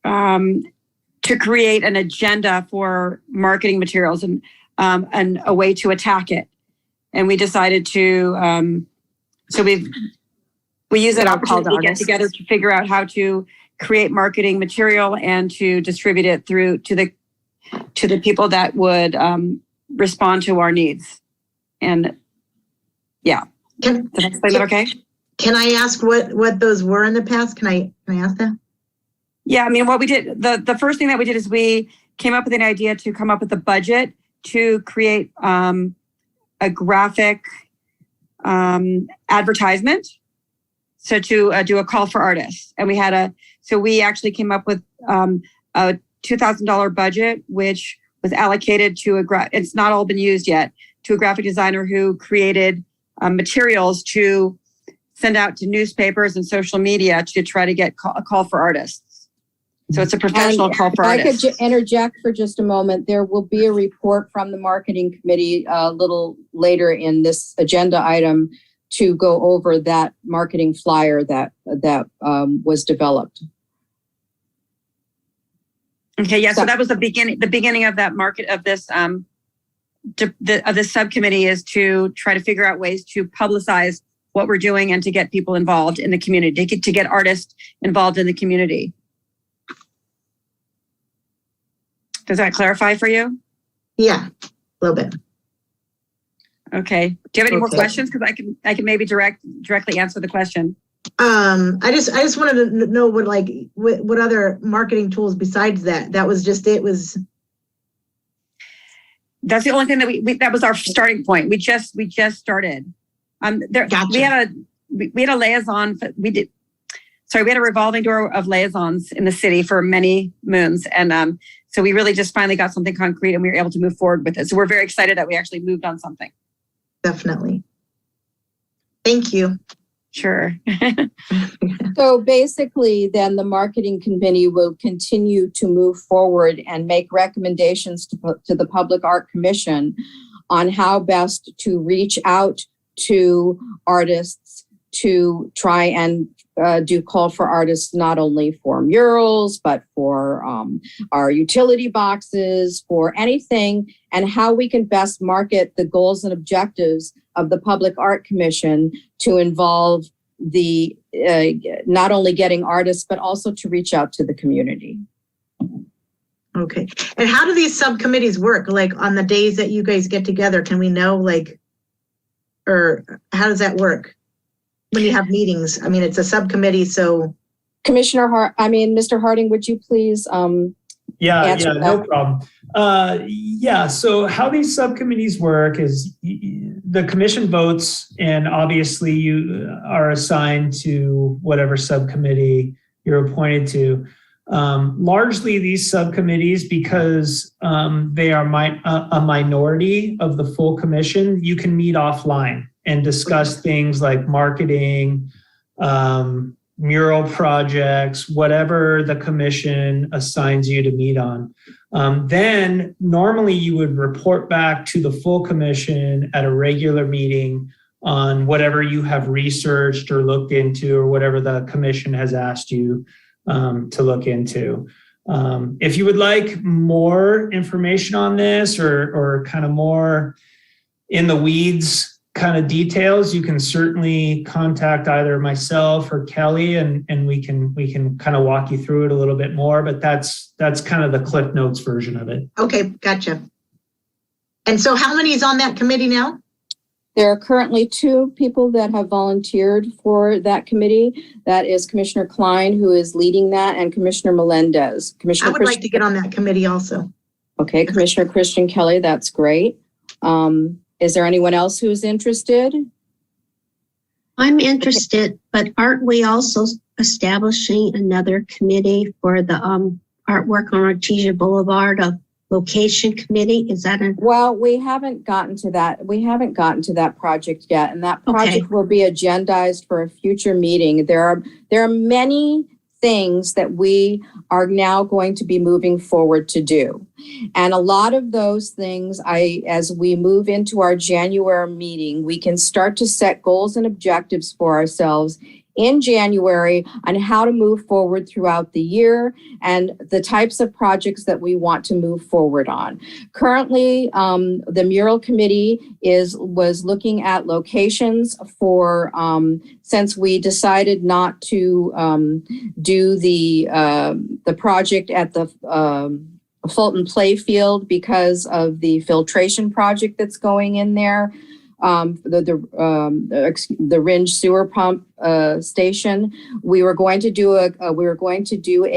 agenda for marketing materials and a way to attack it. And we decided to, so we use that opportunity to get together to figure out how to create marketing material and to distribute it through to the people that would respond to our needs. And yeah, did I explain that okay? Can I ask what those were in the past? Can I ask that? Yeah, I mean, what we did, the first thing that we did is we came up with an idea to come up with a budget to create a graphic advertisement. So to do a call for artists. And we actually came up with a $2,000 budget, which was allocated to it's not all been used yet, to a graphic designer who created materials to send out to newspapers and social media to try to get a call for artists. So it's a professional call for artists. I could interject for just a moment. There will be a report from the marketing committee a little later in this agenda item to go over that marketing flyer that was developed. Okay, yeah. So that was the beginning of that this subcommittee is to try to figure out ways to publicize what we're doing and to get people involved in the community, to get artists involved in the community. Does that clarify for you? Yeah, a little bit. Okay. Do you have any more questions? Because I can maybe directly answer the question. I just wanted to know what other marketing tools besides that. That was just it. That's the only thing that was our starting point. We just started. Gotcha. We had a liaison. We had a revolving door of liaisons in the city for many moons, and so we really just finally got something concrete, and we were able to move forward with it. So we're very excited that we actually moved on something. Definitely. Thank you. Sure. So basically, then the marketing committee will continue to move forward and make recommendations to the Public Art Commission on how best to reach out to artists to try and do call for artists, not only for murals, but for our utility boxes, for anything, and how we can best market the goals and objectives of the Public Art Commission to involve the not only getting artists, but also to reach out to the community. Okay. And how do these subcommittees work? Like on the days that you guys get together, can we know or how does that work when you have meetings? I mean, it's a subcommittee, so. Mr. Harding, would you please answer that? No problem. So how these subcommittees work is the commission votes, and obviously you are assigned to whatever subcommittee you're appointed to. Largely these subcommittees, because they are a minority of the full commission, you can meet offline and discuss things like marketing, mural projects, whatever the commission assigns you to meet on. Then normally you would report back to the full commission at a regular meeting on whatever you have researched or looked into, or whatever the commission has asked you to look into. If you would like more information on this, or kind of more in the weeds kind of details, you can certainly contact either myself or Kelly, and we can kind of walk you through it a little bit more, but that's kind of the Cliff Notes version of it. Okay, gotcha. And so how many is on that committee now? There are currently 2 people that have volunteered for that committee. That is Commissioner Klein, who is leading that, and Commissioner Melendez. I would like to get on that committee also. Okay, Commissioner Christian Kelly, that's great. Is there anyone else who's interested? I'm interested, but aren't we also establishing another committee for the artwork on Artesia Boulevard, a location committee? Is that a... Well, we haven't gotten to that. We haven't gotten to that project yet, and that project will be agendized for a future meeting. There are many things that we are now going to be moving forward to do. And a lot of those things, as we move into our January meeting, we can start to set goals and objectives for ourselves in January on how to move forward throughout the year and the types of projects that we want to move forward on. Currently, the Mural Committee was looking at locations for, since we decided not to do the project at the Fulton Playfield because of the filtration project that's going in there. The Ringe sewer pump station. We were going to do a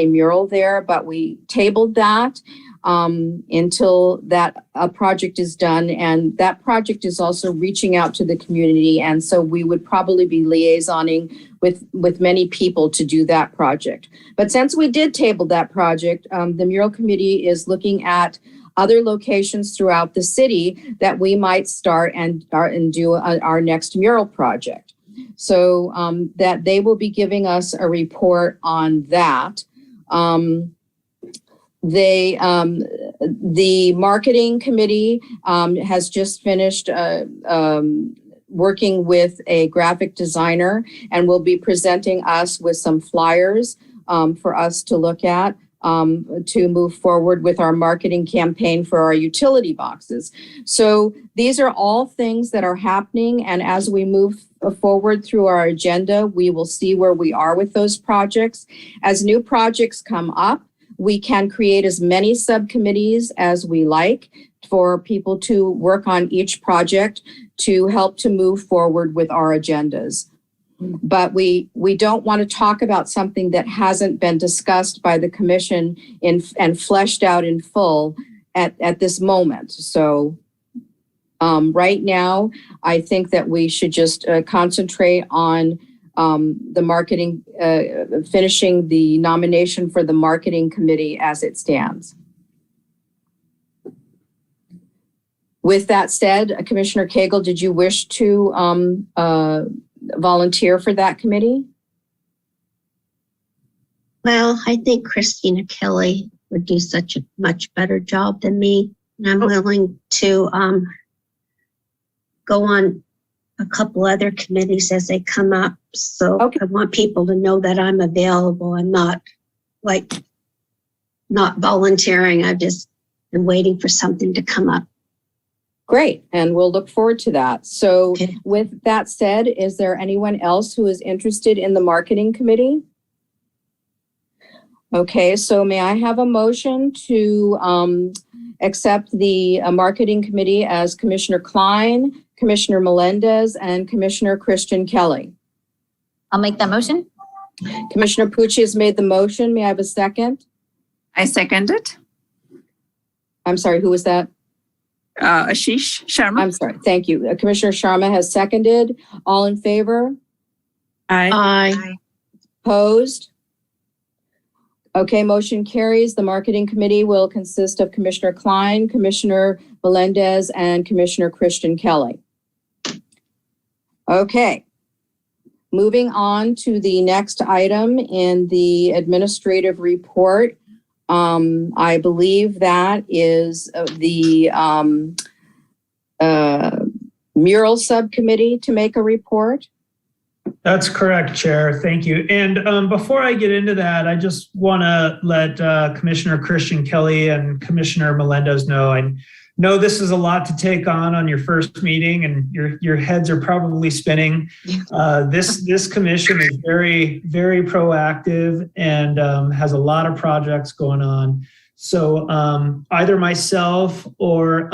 mural there, but we tabled that until that project is done. And that project is also reaching out to the community, and so we would probably be liaisoning with many people to do that project. But since we did table that project, the Mural Committee is looking at other locations throughout the city that we might start and do our next mural project. So that they will be giving us a report on that. The marketing committee has just finished working with a graphic designer and will be presenting us with some flyers for us to look at. To move forward with our marketing campaign for our utility boxes. So these are all things that are happening. And as we move forward through our agenda, we will see where we are with those projects. As new projects come up, we can create as many subcommittees as we like for people to work on each project to help to move forward with our agendas. But we don't want to talk about something that hasn't been discussed by the commission and fleshed out in full at this moment. So right now, I think that we should just concentrate on the marketing, finishing the nomination for the marketing committee as it stands. With that said, Commissioner Cagle, did you wish to volunteer for that committee? Well, I think Christina Kelly would do such a much better job than me. And I'm willing to go on a couple other committees as they come up. So I want people to know that I'm available. I'm not volunteering. I've just been waiting for something to come up. Great, and we'll look forward to that. So with that said, is there anyone else who is interested in the marketing committee? Okay, so may I have a motion to accept the marketing committee as Commissioner Klein, Commissioner Melendez, and Commissioner Christian Kelly? I'll make that motion. Commissioner Pucci has made the motion. May I have a second? I second it. I'm sorry, who was that? Ashish Sharma. I'm sorry. Thank you. Commissioner Sharma has seconded. All in favor? Aye. Aye. Opposed? Okay, motion carries. The marketing committee will consist of Commissioner Klein, Commissioner Melendez, and Commissioner Christian Kelly. Okay. Moving on to the next item in the administrative report. I believe that is the Mural Subcommittee to make a report. That's correct, Chair. Thank you. And before I get into that, I just want to let Commissioner Christian Kelly and Commissioner Melendez know. I know this is a lot to take on your first meeting, and your heads are probably spinning. This commission is very, very proactive and has a lot of projects going on. So either myself or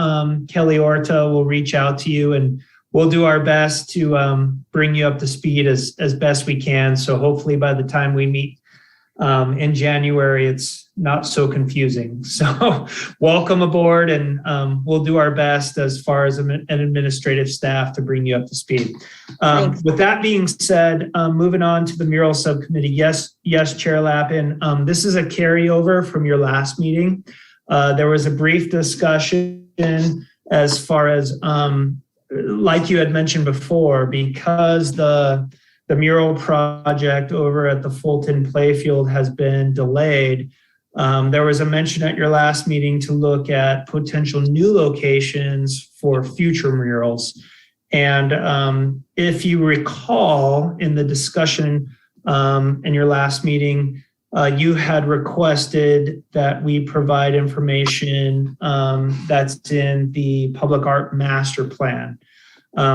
Kelly Orta will reach out to you, and we'll do our best to bring you up to speed as best we can. So hopefully by the time we meet In January, it's not so confusing. So welcome aboard, and we'll do our best as far as an administrative staff to bring you up to speed. With that being said, moving on to the Mural Subcommittee. Yes, Chair Lappin. This is a carryover from your last meeting. There was a brief discussion as far as, like you had mentioned before, because the mural project over at the Fulton Playfield has been delayed. There was a mention at your last meeting to look at potential new locations for future murals. And if you recall in the discussion in your last meeting, you had requested that we provide information that's in the Public Art Master Plan.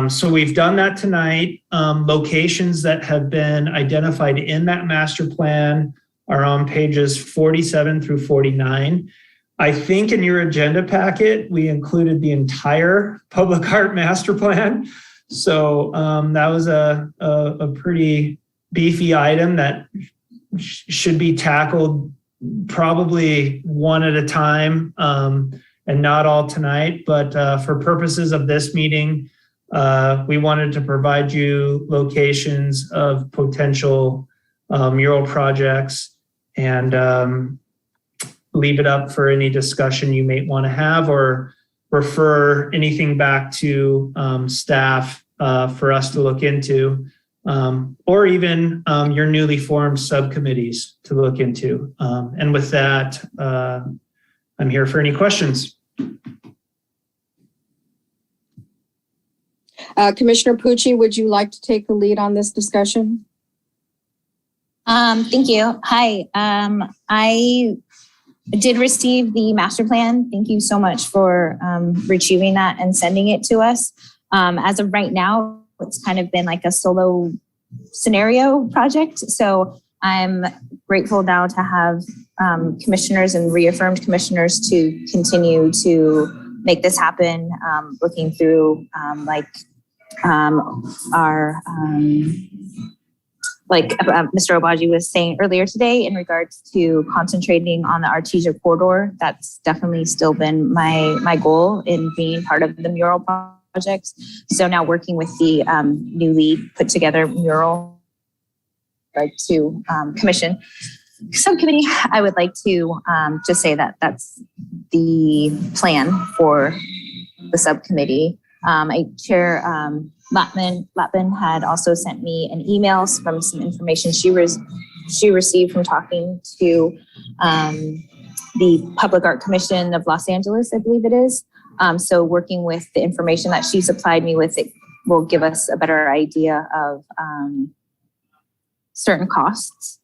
So we've done that tonight. Locations that have been identified in that master plan are on pages 47 through 49. I think in your agenda packet, we included the entire Public Art Master Plan. So that was a pretty beefy item that should be tackled probably one at a time and not all tonight. But for purposes of this meeting, we wanted to provide you locations of potential mural projects and leave it up for any discussion you may want to have, or refer anything back to staff for us to look into, or even your newly formed subcommittees to look into. And with that, I'm here for any questions. Commissioner Pucci, would you like to take the lead on this discussion? Thank you. Hi. I did receive the master plan. Thank you so much for retrieving that and sending it to us. As of right now, it's kind of been like a solo scenario project. So I'm grateful now to have commissioners and reaffirmed commissioners to continue to make this happen, looking through Mr. Obaji was saying earlier today in regards to concentrating on the Artesia corridor. That's definitely still been my goal in being part of the mural project. So now working with the newly put together mural to commission subcommittee, I would like to just say that that's the plan for the subcommittee. Chair Lappin had also sent me an email from some information she received from talking to the Public Art Commission of Los Angeles, I believe it is. So working with the information that she supplied me with, it will give us a better idea of certain costs.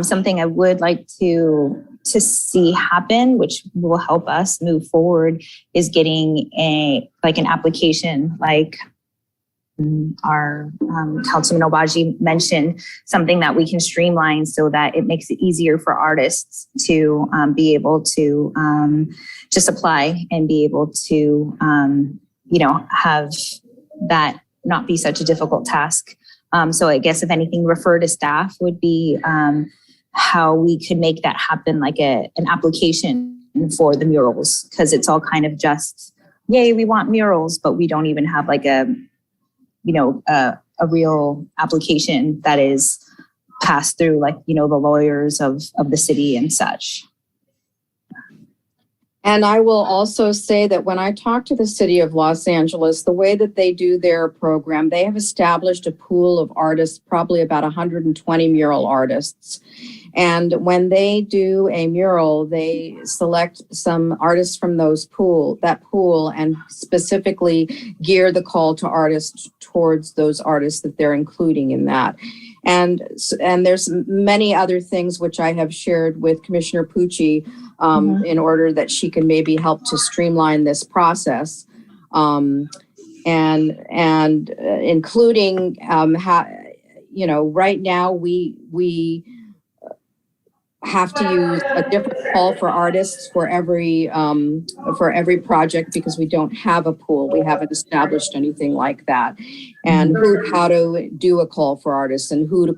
Something I would like to see happen, which will help us move forward, is getting an application like our Councilman Obaji mentioned, something that we can streamline so that it makes it easier for artists to be able to just apply and be able to have that not be such a difficult task. So I guess if anything, refer to staff would be how we could make that happen, like an application for the murals, because it's all kind of just, yay, we want murals, but we don't even have like a real application that is passed through the lawyers of the city and such. And I will also say that when I talk to the city of Los Angeles, the way that they do their program, they have established a pool of artists, probably about 120 mural artists. And when they do a mural, they select some artists from that pool, and specifically gear the call to artists towards those artists that they're including in that. And there's many other things which I have shared with Commissioner Pucci in order that she can maybe help to streamline this process, and including right now we have to use a different call for artists for every project because we don't have a pool. We haven't established anything like that. And how to do a call for artists and who to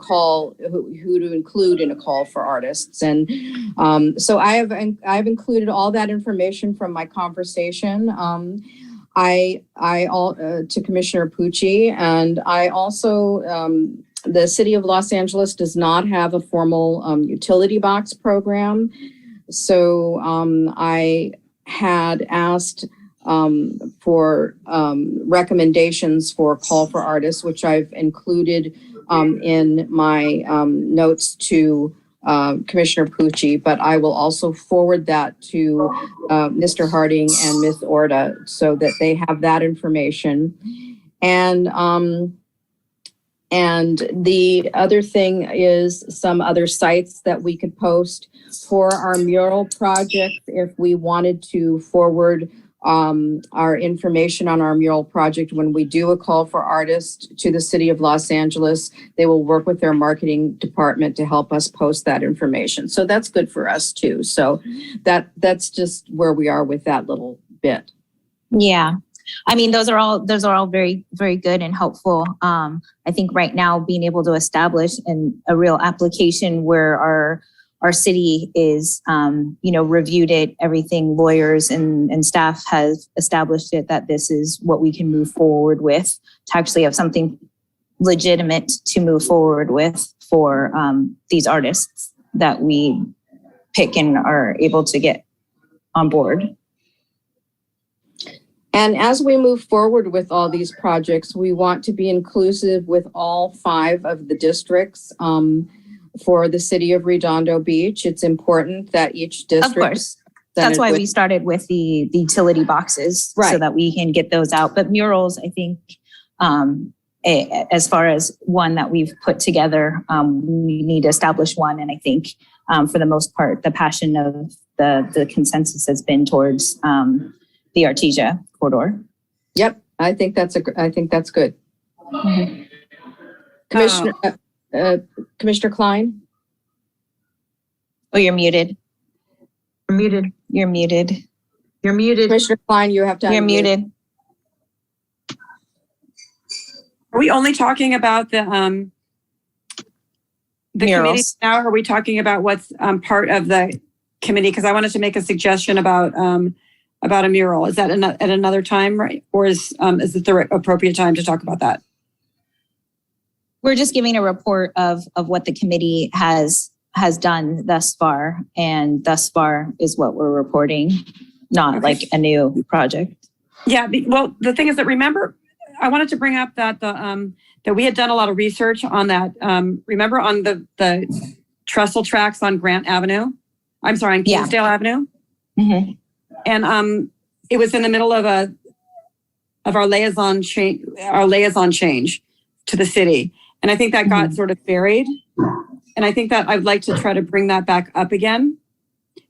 include in a call for artists. And so I've included all that information from my conversation. To Commissioner Pucci, and I also, the City of Los Angeles does not have a formal utility box program. So I had asked for recommendations for call for artists, which I've included in my notes to Commissioner Pucci, but I will also forward that to Mr. Harding and Ms. Orta so that they have that information. And the other thing is some other sites that we could post for our mural project. If we wanted to forward our information on our mural project, when we do a call for artists to the City of Los Angeles, they will work with their marketing department to help us post that information. So that's good for us too. So that's just where we are with that little bit. Yeah. I mean, those are all very, very good and helpful. I think right now being able to establish a real application where our city is, reviewed it, everything, lawyers and staff has established it, that this is what we can move forward with, to actually have something legitimate to move forward with for these artists that we pick and are able to get on board. And as we move forward with all these projects, we want to be inclusive with all 5 of the districts. For the City of Redondo Beach, it's important that each district. Of course. That's why we started with the utility boxes, right, so that we can get those out. But murals, I think, as far as one that we've put together, we need to establish one. And I think for the most part, the passion of the consensus has been towards the Artesia corridor. Yep, I think that's good. Mm-hmm. Commissioner Klein? Oh, you're muted. You're muted. You're muted. You're muted. Commissioner Klein, you have to You're muted. Are we only talking about the committee now? Or are we talking about what's part of the committee? Because I wanted to make a suggestion about a mural. Is that at another time, right? Or is it the appropriate time to talk about that? We're just giving a report of what the committee has done thus far, and thus far is what we're reporting, not like a new project. Yeah, well, the thing is that, remember, I wanted to bring up that that we had done a lot of research on that. Remember on the trestle tracks on Grant Avenue? I'm sorry, on Kingsdale Avenue. Mm-hmm. And it was in the middle of our liaison change to the city. And I think that got sort of buried. And I think that I'd like to try to bring that back up again,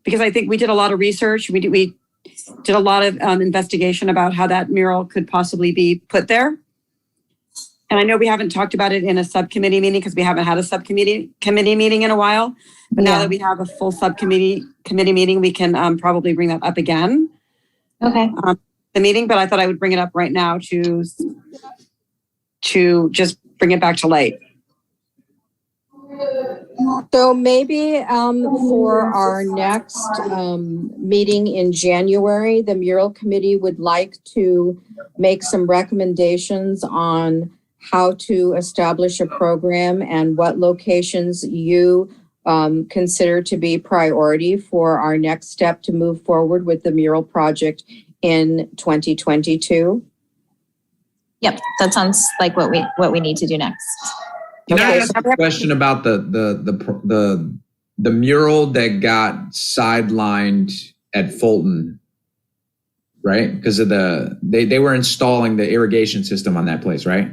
because I think we did a lot of research. We did a lot of investigation about how that mural could possibly be put there. And I know we haven't talked about it in a subcommittee meeting because we haven't had a subcommittee meeting in a while. But now that we have a full subcommittee meeting, we can probably bring that up again. Okay. The meeting, but I thought I would bring it up right now to just bring it back to light. So maybe for our next meeting in January, the Mural Committee would like to make some recommendations on how to establish a program and what locations you consider to be priority for our next step to move forward with the mural project in 2022. Yep, that sounds like what we need to do next. Can I ask a question about the mural that got sidelined at Fulton, right? Because of they were installing the irrigation system on that place, right?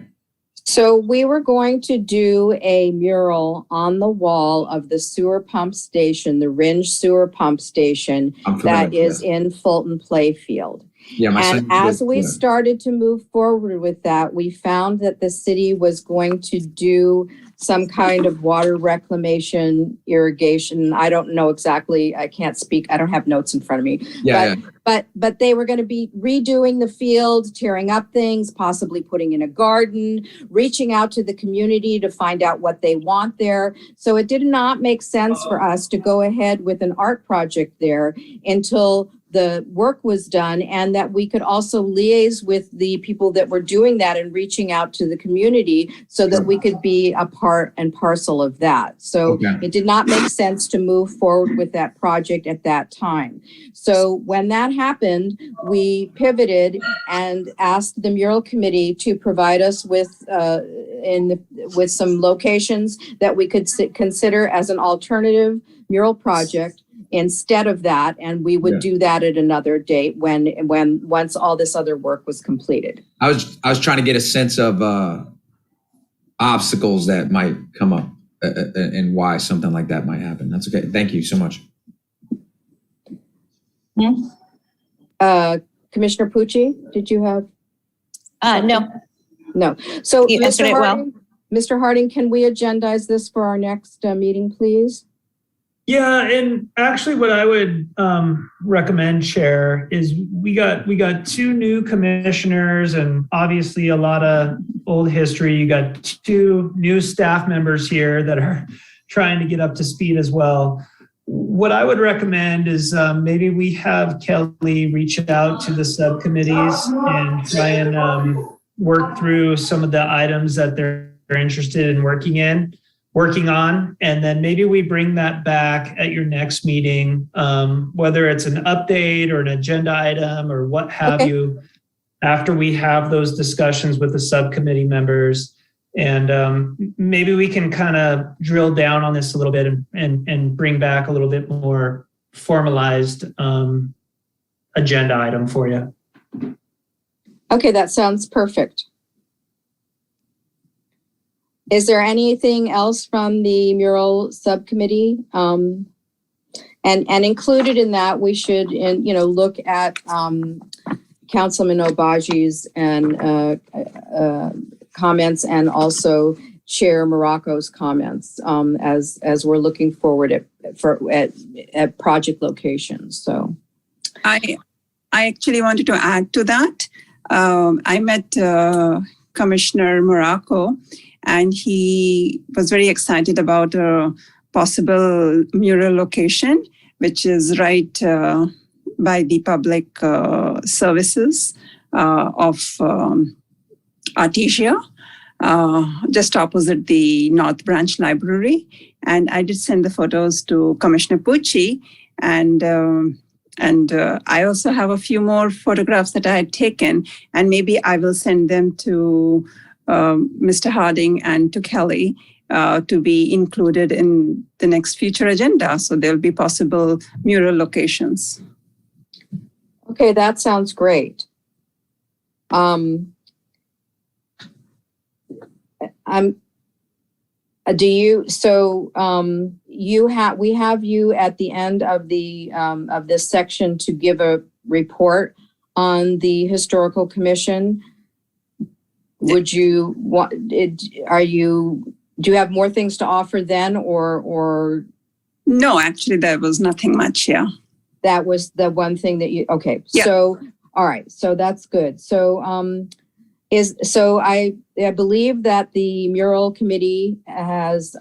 So we were going to do a mural on the wall of the sewer pump station, the Ringe sewer pump station that is in Fulton Playfield. Yeah, my son. And as we started to move forward with that, we found that the city was going to do some kind of water reclamation, irrigation. I don't know exactly. I can't speak. I don't have notes in front of me. Yeah, But they were going to be redoing the field, tearing up things, possibly putting in a garden, reaching out to the community to find out what they want there. So it did not make sense for us to go ahead with an art project there until the work was done, and that we could also liaise with the people that were doing that and reaching out to the community so that we could be a part and parcel of that. So it did not make sense to move forward with that project at that time. So when that happened, we pivoted and asked the Mural Committee to provide us with with some locations that we could consider as an alternative mural project instead of that, and we would do that at another date when once all this other work was completed. I was trying to get a sense of obstacles that might come up and why something like that might happen. That's okay. Thank you so much. Commissioner Pucci, did you have? No. So You answered it well. Mr. Harding, can we agendize this for our next meeting, please? Yeah, and actually what I would recommend, Chair, is we got two new commissioners and obviously a lot of old history. You got two new staff members here that are trying to get up to speed as well. What I would recommend is maybe we have Kelly reach out to the subcommittees and try and work through some of the items that they're interested in working on, and then maybe we bring that back at your next meeting, whether it's an update or an agenda item or what have you, after we have those discussions with the subcommittee members. And maybe we can kind of drill down on this a little bit and bring back a little bit more formalized agenda item for you. Okay, that sounds perfect. Is there anything else from the Mural Subcommittee? And included in that, we should, look at Councilman Obaji's and comments, and also Chair Morocco's comments as we're looking forward at project locations. So, I actually wanted to add to that. I met Commissioner Morocco, and he was very excited about a possible mural location, which is right by the public services of Artesia, just opposite the North Branch Library. And I did send the photos to Commissioner Pucci, and I also have a few more photographs that I had taken, and maybe I will send them to Mr. Harding and to Kelly to be included in the next future agenda. So there'll be possible mural locations. okay, that sounds great. We have you at the end of this section to give a report on the Historical Commission. Would you want, do you have more things to offer then, or? No, actually there was nothing much, yeah. That was the one thing that you, okay. Yeah. So, all right, so that's good. So, I believe that the Mural Committee has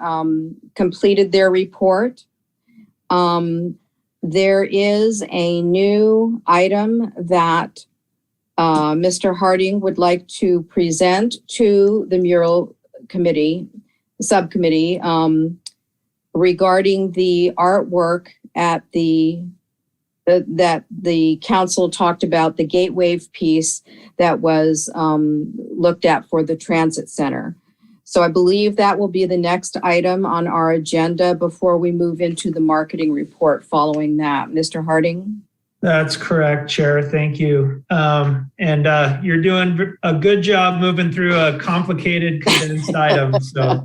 completed their report. There is a new item that Mr. Harding would like to present to the Mural Committee, Subcommittee, regarding the artwork at that the council talked about, the Gatewave piece that was looked at for the transit center. So I believe that will be the next item on our agenda before we move into the marketing report following that. Mr. Harding? That's correct, Chair. Thank you. And you're doing a good job moving through a complicated condensed item. So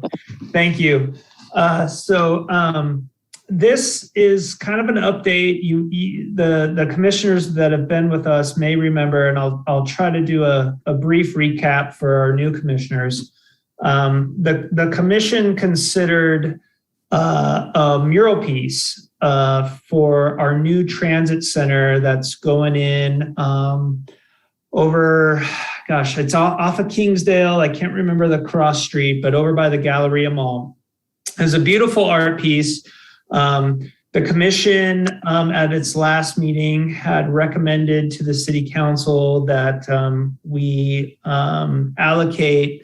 thank you. this is kind of an update. The commissioners that have been with us may remember, and I'll try to do a brief recap for our new commissioners. The commission considered a mural piece for our new transit center that's going in over, gosh, it's off of Kingsdale. I can't remember the cross street, but over by the Galleria Mall. It's a beautiful art piece. The commission at its last meeting had recommended to the city council that we allocate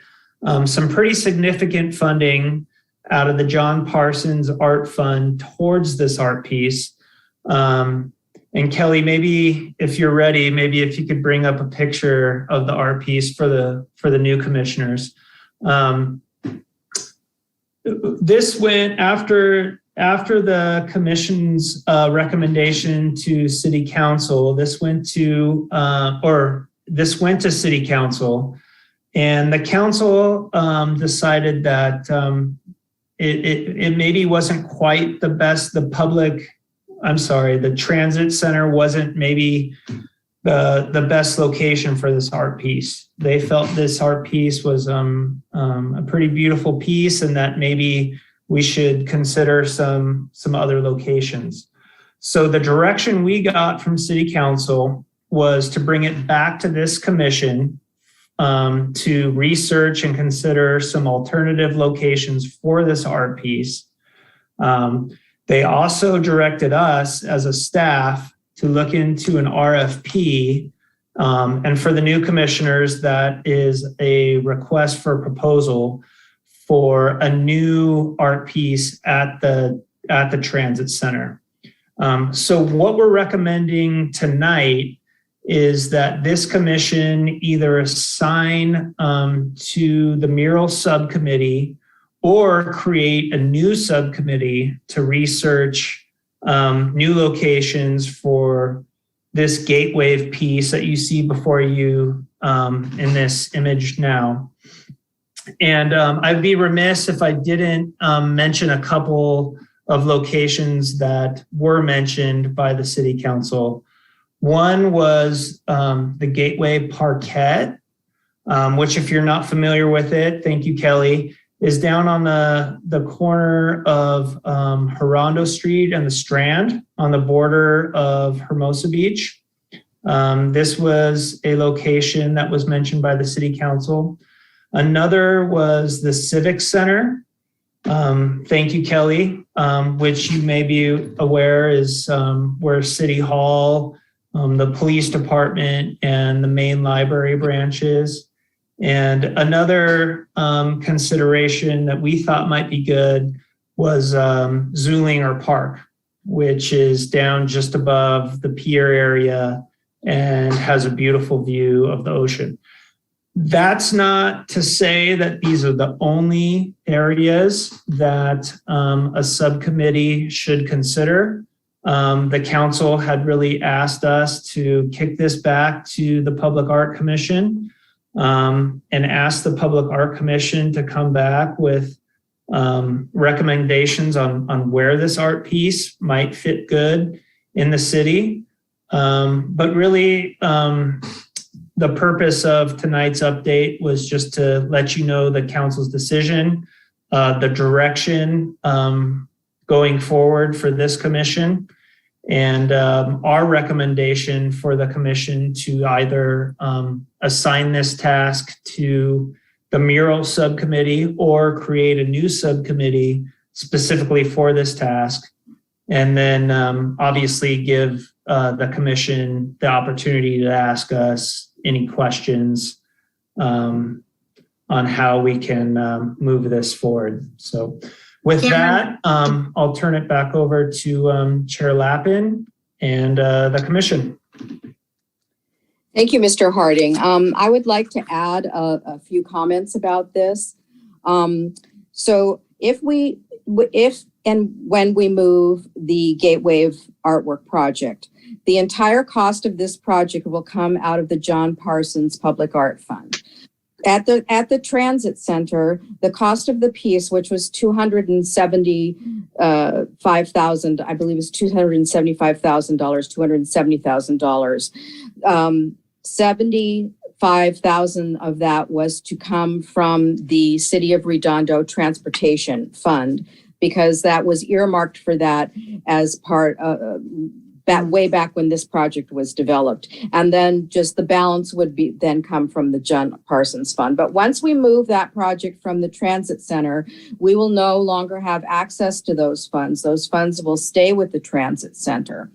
some pretty significant funding out of the John Parsons Art Fund towards this art piece. And Kelly, maybe if you're ready, maybe if you could bring up a picture of the art piece for the new commissioners. This went after the commission's recommendation to city council. This went to city council, and the council decided that it maybe wasn't quite the best. The transit center wasn't maybe the best location for this art piece. They felt this art piece was a pretty beautiful piece, and that maybe we should consider some other locations. So the direction we got from city council was to bring it back to this commission to research and consider some alternative locations for this art piece. They also directed us as a staff to look into an RFP. And for the new commissioners, that is a request for proposal for a new art piece at the transit center. So what we're recommending tonight is that this commission either assign to the Mural Subcommittee or create a new subcommittee to research new locations for this Gatewave piece that you see before you in this image now. And I'd be remiss if I didn't mention a couple of locations that were mentioned by the city council. One was the Gatewave Parquet, which if you're not familiar with it, thank you, Kelly, is down on the corner of Redondo Street and the Strand on the border of Hermosa Beach. This was a location that was mentioned by the city council. Another was the Civic Center. Thank you, Kelly, which you may be aware is where City Hall, the police department, and the main library branch is. And another consideration that we thought might be good was Zulinger Park, which is down just above the pier area and has a beautiful view of the ocean. That's not to say that these are the only areas that a subcommittee should consider. The council had really asked us to kick this back to the Public Art Commission and ask the Public Art Commission to come back with recommendations on where this art piece might fit good in the city. But really, the purpose of tonight's update was just to let you know the council's decision, the direction going forward for this commission, and our recommendation for the commission to either assign this task to the Mural Subcommittee or create a new subcommittee specifically for this task. And then obviously give the commission the opportunity to ask us any questions on how we can move this forward. So with that, I'll turn it back over to Chair Lappin and the commission. Thank you, Mr. Harding. I would like to add a few comments about this. So if and when we move the Gatewave artwork project, the entire cost of this project will come out of the John Parsons Public Art Fund. At the transit center, the cost of the piece, which was $275,000, I believe it was $275,000, $270,000. $75,000 of that was to come from the City of Redondo Transportation Fund, because that was earmarked for that as part of way back when this project was developed. And then just the balance would be then come from the John Parsons Fund. But once we move that project from the transit center, we will no longer have access to those funds. Those funds will stay with the transit center.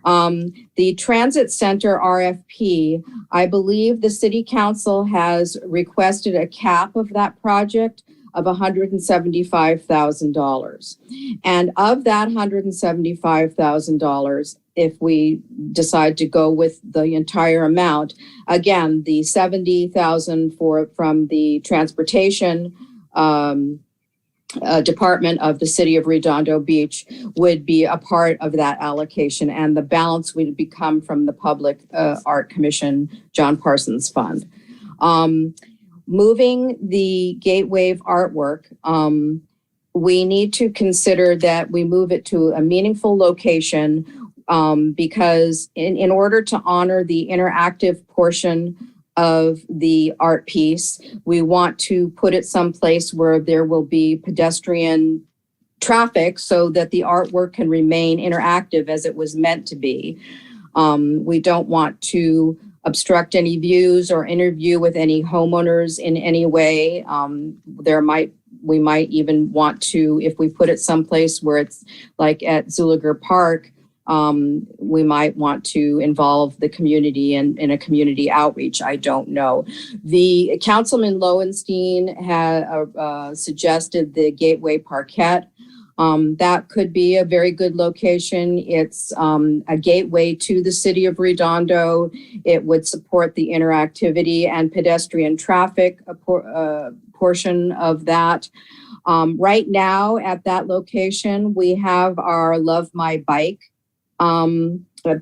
The transit center RFP, I believe the city council has requested a cap of that project of $175,000. And of that $175,000, if we decide to go with the entire amount, again, the $70,000 from the transportation department of the City of Redondo Beach would be a part of that allocation, and the balance would become from the Public Art Commission John Parsons Fund. Moving the Gatewave artwork, we need to consider that we move it to a meaningful location, because in order to honor the interactive portion of the art piece, we want to put it someplace where there will be pedestrian traffic so that the artwork can remain interactive as it was meant to be. We don't want to obstruct any views or interview with any homeowners in any way. We might even want to, if we put it someplace where it's like at Zulinger Park, we might want to involve the community in a community outreach. I don't know. The Councilman Lowenstein had suggested the Gateway Parquet. That could be a very good location. It's a gateway to the City of Redondo. It would support the interactivity and pedestrian traffic portion of that. Right now at that location, we have our Love My Bike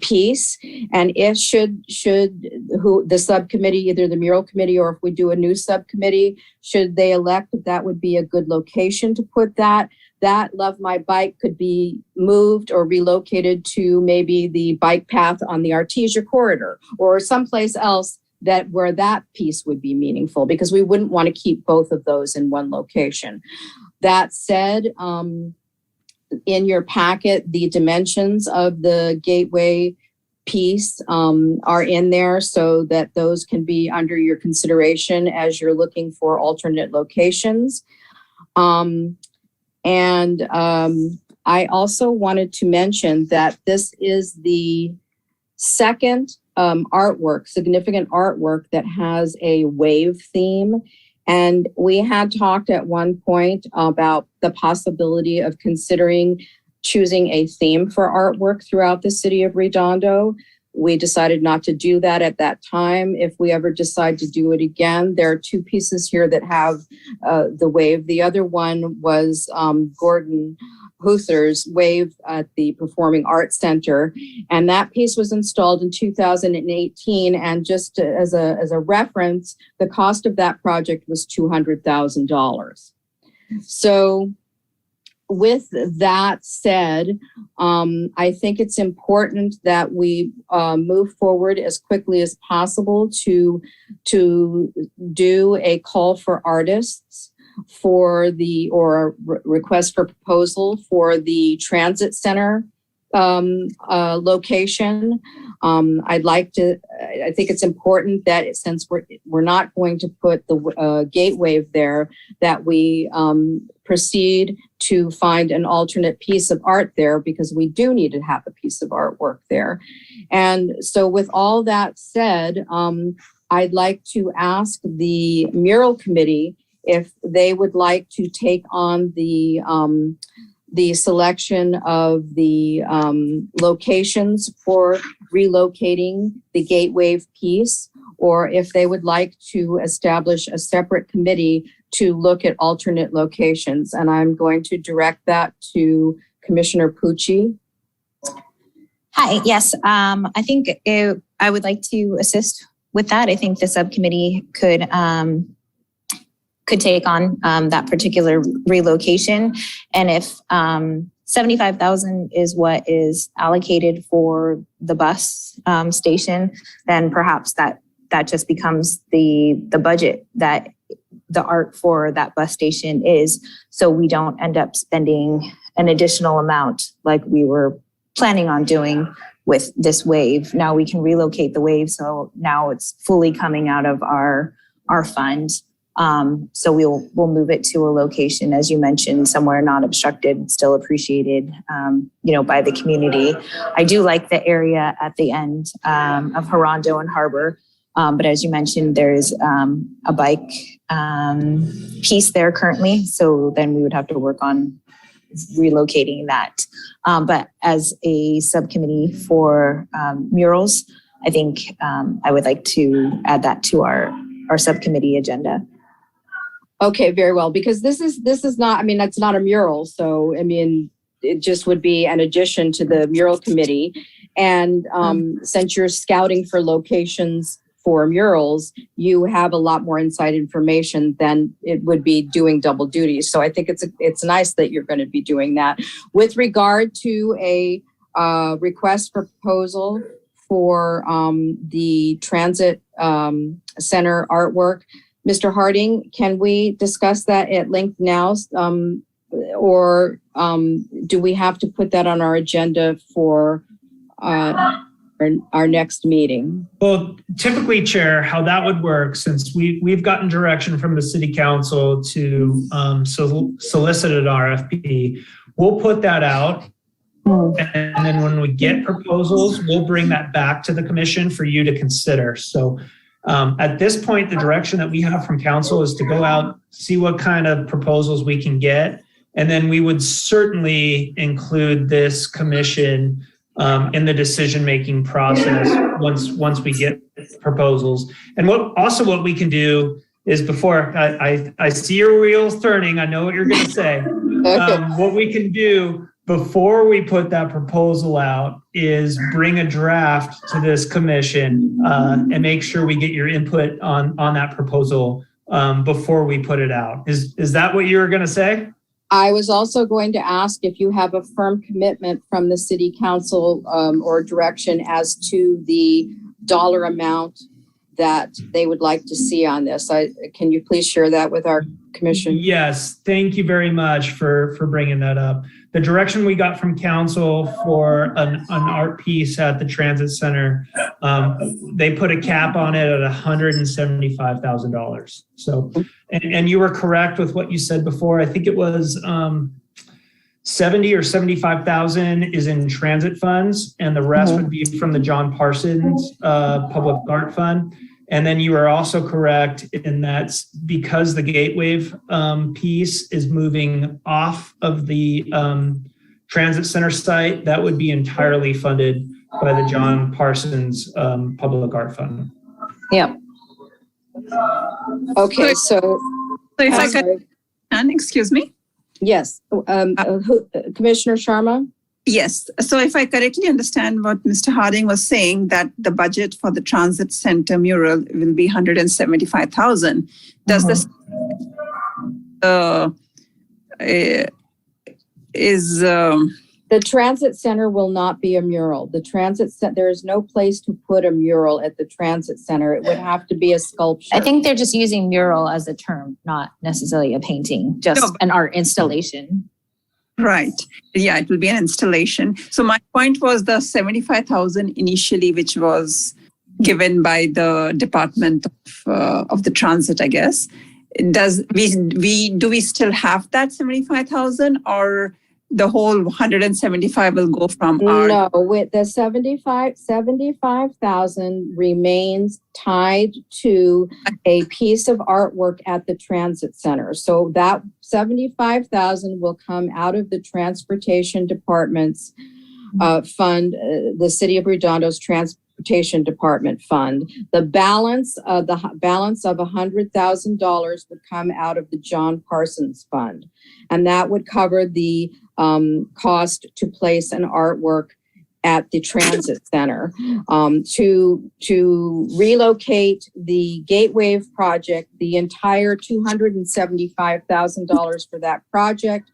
piece, and it should the subcommittee, either the Mural Committee or if we do a new subcommittee, should they elect, that would be a good location to put that. That Love My Bike could be moved or relocated to maybe the bike path on the Artesia corridor or someplace else where that piece would be meaningful, because we wouldn't want to keep both of those in one location. That said, in your packet, the dimensions of the Gateway piece are in there so that those can be under your consideration as you're looking for alternate locations. I also wanted to mention that this is the second significant artwork that has a wave theme. And we had talked at one point about the possibility of considering choosing a theme for artwork throughout the City of Redondo. We decided not to do that at that time. If we ever decide to do it again, there are two pieces here that have the wave. The other one was Gordon Huther's wave at the Performing Arts Center. And that piece was installed in 2018. And just as a reference, the cost of that project was $200,000. So with that said, I think it's important that we move forward as quickly as possible to do a call for artists for request for proposal for the transit center location. I think it's important that since we're not going to put the Gatewave there, that we proceed to find an alternate piece of art there, because we do need to have a piece of artwork there. And so with all that said, I'd like to ask the Mural Committee if they would like to take on the selection of the locations for relocating the Gatewave piece, or if they would like to establish a separate committee to look at alternate locations. And I'm going to direct that to Commissioner Pucci. Hi, yes, I think I would like to assist with that. I think the subcommittee could could take on that particular relocation. And if 75,000 is what is allocated for the bus station, then perhaps that just becomes the budget that the art for that bus station is. So we don't end up spending an additional amount like we were planning on doing with this wave. Now we can relocate the wave, so now it's fully coming out of our fund. So we'll move it to a location, as you mentioned, somewhere not obstructed, still appreciated, by the community. I do like the area at the end of Redondo and Harbor, but as you mentioned, there's a bike piece there currently. So then we would have to work on relocating that. But as a subcommittee for murals, I think I would like to add that to our subcommittee agenda. Okay, very well, because this is not, it's not a mural. So, it just would be an addition to the mural committee. And since you're scouting for locations for murals, you have a lot more inside information than it would be doing double duty. So I think it's nice that you're going to be doing that. With regard to a request for proposal for the transit center artwork, Mr. Harding, can we discuss that at length now? Or do we have to put that on our agenda for our next meeting? Well, typically, Chair, how that would work, since we've gotten direction from the City Council to solicit an RFP, we'll put that out. And then when we get proposals, we'll bring that back to the commission for you to consider. So at this point, the direction that we have from council is to go out, see what kind of proposals we can get. And then we would certainly include this commission in the decision-making process once we get proposals. And what we can do is, before I see your wheels turning, I know what you're going to say. What we can do before we put that proposal out is bring a draft to this commission and make sure we get your input on that proposal before we put it out. Is that what you were going to say? I was also going to ask if you have a firm commitment from the City Council or direction as to the dollar amount that they would like to see on this. Can you please share that with our commission? Yes, thank you very much for bringing that up. The direction we got from council for an art piece at the transit center, they put a cap on it at $175,000. So, and you were correct with what you said before. I think it was 70 or 75,000 is in transit funds, and the rest would be from the John Parsons Public Art Fund. And then you are also correct in that because the Gatewave piece is moving off of the transit center site, that would be entirely funded by the John Parsons Public Art Fund. Yeah. Okay, so if I could, excuse me. Yes, Commissioner Sharma. Yes. So if I correctly understand what Mr. Harding was saying, that the budget for the transit center mural will be $175,000. Does this the transit center will not be a mural. The transit center, there is no place to put a mural at the transit center. It would have to be a sculpture. I think they're just using mural as a term, not necessarily a painting, just an art installation. Right. Yeah, it will be an installation. So my point was the 75,000 initially, which was given by the Department of the Transit, I guess. Do we still have that 75,000, or the whole 175 will go from our? No, with the 75,000 remains tied to a piece of artwork at the transit center. So that 75,000 will come out of the transportation department's fund, the City of Redondo's transportation department fund. The balance of $100,000 would come out of the John Parsons fund, and that would cover the cost to place an artwork at the transit center, to relocate the Gatewave project, the entire $275,000 for that project.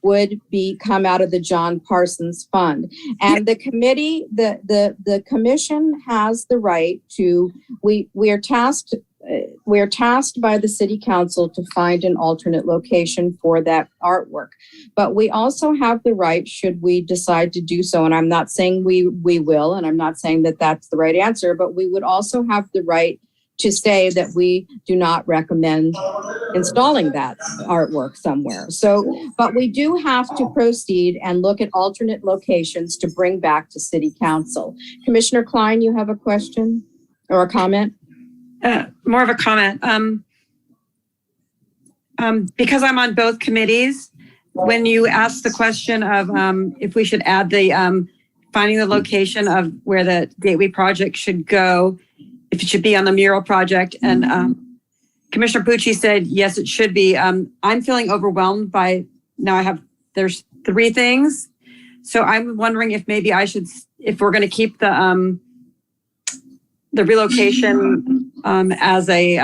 Would come out of the John Parsons Fund. And the committee, the commission has the right to, we are tasked by the city council to find an alternate location for that artwork. But we also have the right, should we decide to do so, and I'm not saying we will, and I'm not saying that that's the right answer, but we would also have the right to say that we do not recommend installing that artwork somewhere. So, but we do have to proceed and look at alternate locations to bring back to City Council. Commissioner Klein, you have a question or a comment? More of a comment. Because I'm on both committees, when you asked the question of if we should add the finding the location of where the Gateway project should go, if it should be on the mural project, and Commissioner Pucci said, yes, it should be. I'm feeling overwhelmed by, now there's 3 things. So I'm wondering if maybe I should, if we're going to keep the relocation as a,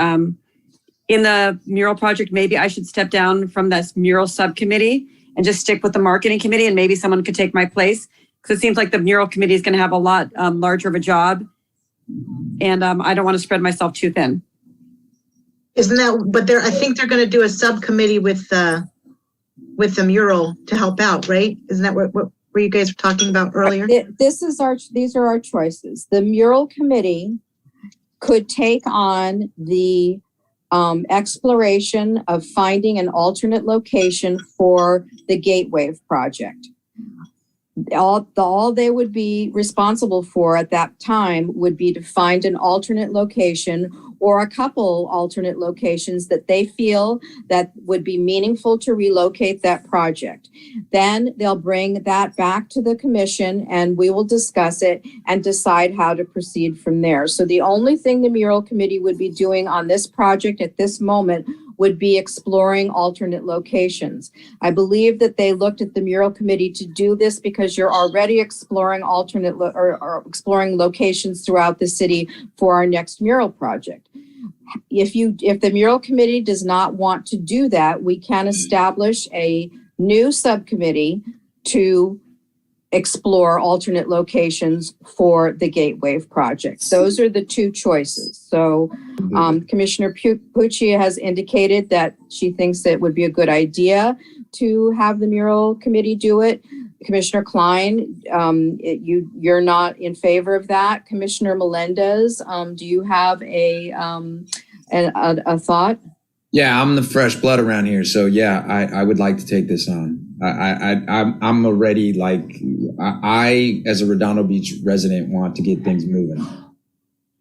in the mural project, maybe I should step down from this mural subcommittee and just stick with the marketing committee, and maybe someone could take my place. Because it seems like the mural committee is going to have a lot larger of a job. And I don't want to spread myself too thin. Isn't that, but I think they're going to do a subcommittee with the mural to help out, right? Isn't that what you guys were talking about earlier? These are our choices. The mural committee could take on the exploration of finding an alternate location for the Gatewave project. All they would be responsible for at that time would be to find an alternate location or a couple alternate locations that they feel that would be meaningful to relocate that project. Then they'll bring that back to the commission and we will discuss it and decide how to proceed from there. So the only thing the mural committee would be doing on this project at this moment would be exploring alternate locations. I believe that they looked at the mural committee to do this because you're already exploring alternate or exploring locations throughout the city for our next mural project. If the mural committee does not want to do that, we can establish a new subcommittee to explore alternate locations for the Gatewave project. Those are the 2 choices. So Commissioner Pucci has indicated that she thinks that it would be a good idea to have the mural committee do it. Commissioner Klein, you're not in favor of that. Commissioner Melendez, do you have a thought? Yeah, I'm the fresh blood around here. So yeah, I would like to take this on. I'm already like, I as a Redondo Beach resident want to get things moving.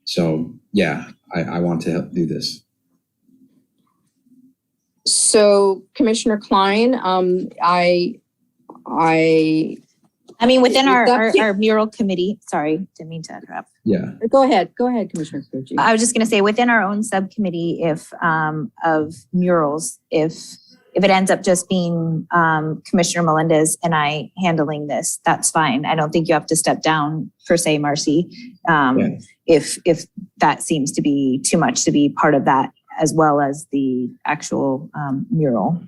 So yeah, I want to help do this. So Commissioner Klein, I mean, within our mural committee, sorry, didn't mean to interrupt. Yeah. Go ahead, Commissioner Pucci. I was just going to say, within our own subcommittee, of murals, if it ends up just being Commissioner Melendez and I handling this, that's fine. I don't think you have to step down per se, Marcy. If that seems to be too much to be part of that, as well as the actual mural.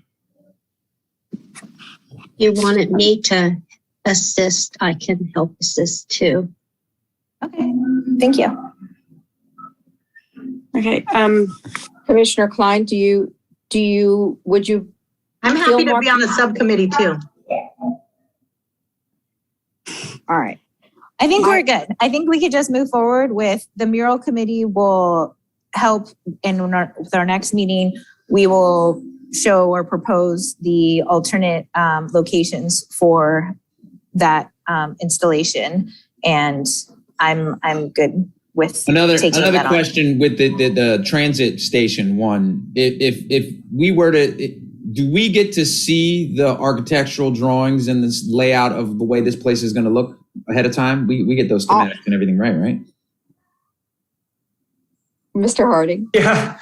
You wanted me to assist, I can help assist too. Okay, thank you. Okay. Commissioner Klein, would you? I'm happy to be on the subcommittee too. All right. I think we're good. I think we could just move forward with the mural committee will help with our next meeting. We will show or propose the alternate locations for that installation, and I'm good with another question on. With the transit station one. If we were to, do we get to see the architectural drawings and this layout of the way this place is going to look ahead of time? We get those schematics and everything, right? Mr. Harding. Yeah.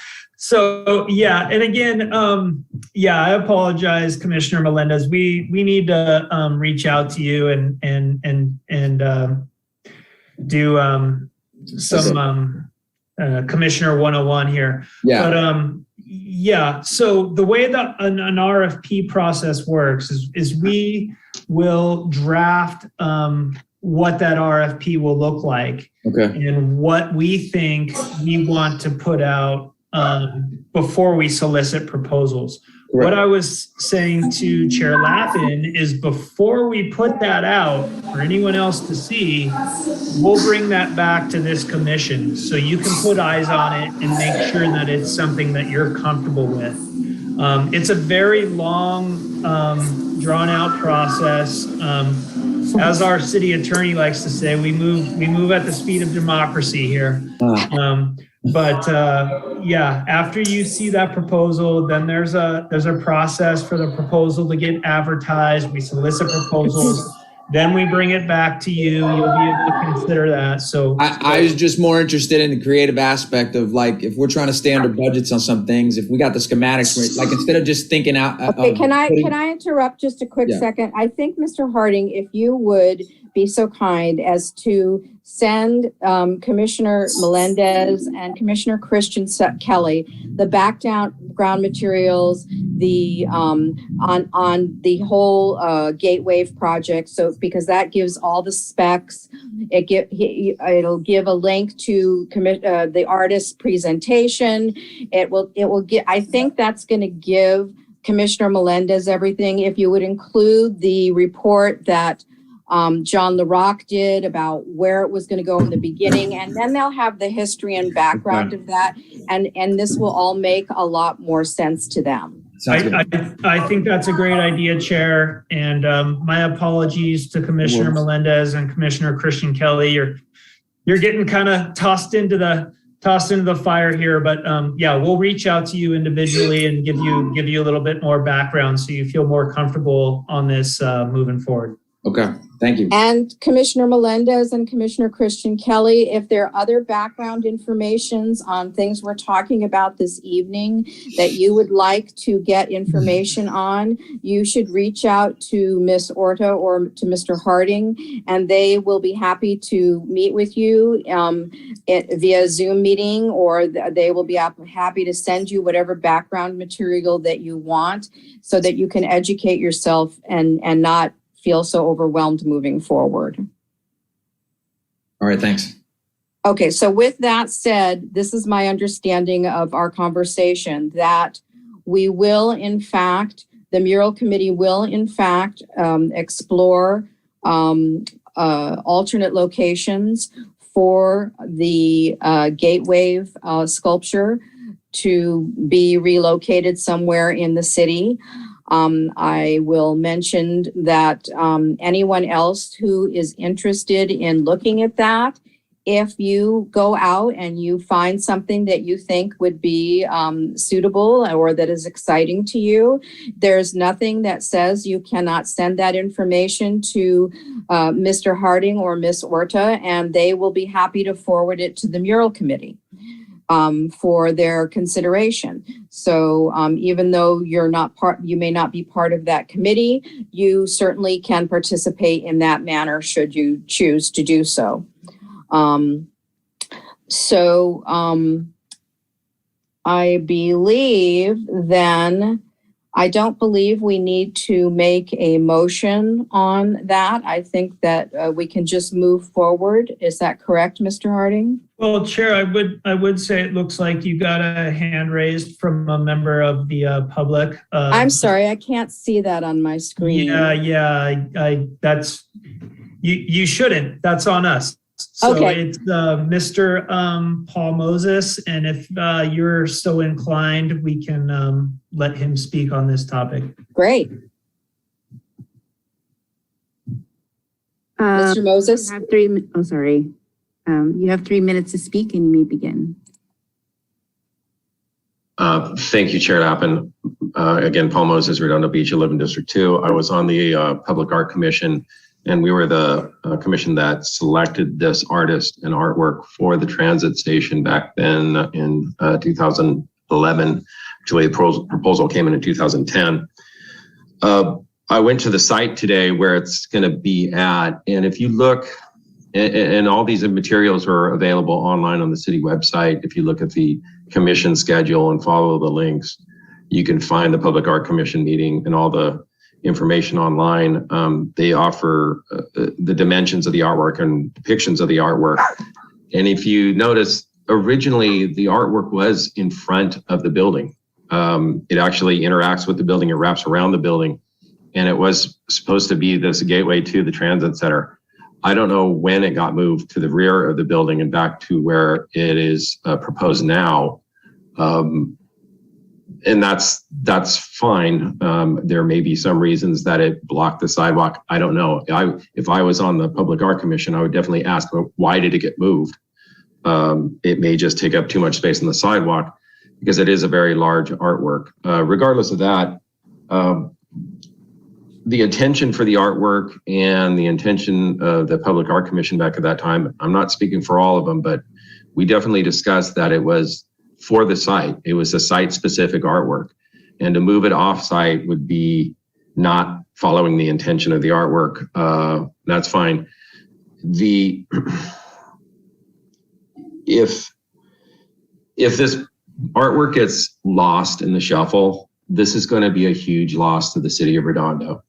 So yeah, and again, I apologize, Commissioner Melendez. We need to reach out to you and do some Commissioner 101 here. Yeah. But so the way that an RFP process works is we will draft what that RFP will look like, and what we think we want to put out before we solicit proposals. Right. What I was saying to Chair Lappin is before we put that out for anyone else to see, we'll bring that back to this commission so you can put eyes on it and make sure that it's something that you're comfortable with. It's a very long, drawn out process. As our city attorney likes to say, we move at the speed of democracy here. After you see that proposal, then there's a process for the proposal to get advertised. We solicit proposals, then we bring it back to you. You'll be able to consider that. So I was just more interested in the creative aspect of, like, if we're trying to stay under budgets on some things, if we got the schematics, like, instead of just thinking out. Okay, can I interrupt just a quick second? I think, Mr. Harding, if you would be so kind as to send Commissioner Melendez and Commissioner Christian Kelly the background materials, the on the whole Gatewave project. So because that gives all the specs, it'll give a link to the artist's presentation. It will get. I think that's going to give Commissioner Melendez everything. If you would include the report that John LaRock did about where it was going to go in the beginning, and then they'll have the history and background of that, and this will all make a lot more sense to them. I think that's a great idea, Chair, and my apologies to Commissioner Melendez and Commissioner Christian Kelly. You're getting kind of tossed into the fire here, but we'll reach out to you individually and give you a little bit more background so you feel more comfortable on this moving forward. Okay, thank you. And Commissioner Melendez and Commissioner Christian Kelly, if there are other background informations on things we're talking about this evening that you would like to get information on, you should reach out to Ms. Orta or to Mr. Harding, and they will be happy to meet with you via Zoom meeting, or they will be happy to send you whatever background material that you want so that you can educate yourself and not feel so overwhelmed moving forward. All right, thanks. Okay, so with that said, this is my understanding of our conversation, that we will, in fact, the Mural Committee will, in fact, explore alternate locations for the Gatewave sculpture to be relocated somewhere in the city. I will mention that anyone else who is interested in looking at that, if you go out and you find something that you think would be suitable or that is exciting to you, there's nothing that says you cannot send that information to Mr. Harding or Ms. Orta, and they will be happy to forward it to the Mural Committee for their consideration. So even though you may not be part of that committee, you certainly can participate in that manner should you choose to do so. I believe then, I don't believe we need to make a motion on that. I think that we can just move forward. Is that correct, Mr. Harding? Well, Chair, I would say it looks like you got a hand raised from a member of the public. I'm sorry, I can't see that on my screen. That's you shouldn't. That's on us. So okay. It's Mr. Paul Moses, and if you're so inclined, we can let him speak on this topic. Great. Mr. Moses? You have 3 minutes to speak and you may begin. Thank you, Chair Lappin. Again, Paul Moses, Redondo Beach, I live in District 2. I was on the Public Art Commission, and we were the commission that selected this artist and artwork for the transit station back then in 2000, 2011. Actually, the proposal came in 2010. I went to the site today where it's going to be at, and if you look, and all these materials are available online on the city website. If you look at the commission schedule and follow the links, you can find the Public Art Commission meeting and all the information online. They offer the dimensions of the artwork and depictions of the artwork. And if you notice, originally the artwork was in front of the building. It actually interacts with the building, it wraps around the building, and it was supposed to be this gateway to the transit center. I don't know when it got moved to the rear of the building and back to where it is proposed now. And that's fine. There may be some reasons that it blocked the sidewalk. I don't know. If I was on the Public Art Commission, I would definitely ask, well, why did it get moved? It may just take up too much space on the sidewalk because it is a very large artwork. Regardless of that, the intention for the artwork and the intention of the Public Art Commission back at that time, I'm not speaking for all of them, but we definitely discussed that it was for the site. It was a site-specific artwork. And to move it off-site would be not following the intention of the artwork. That's fine. If this artwork gets lost in the shuffle, this is going to be a huge loss to the city of Redondo.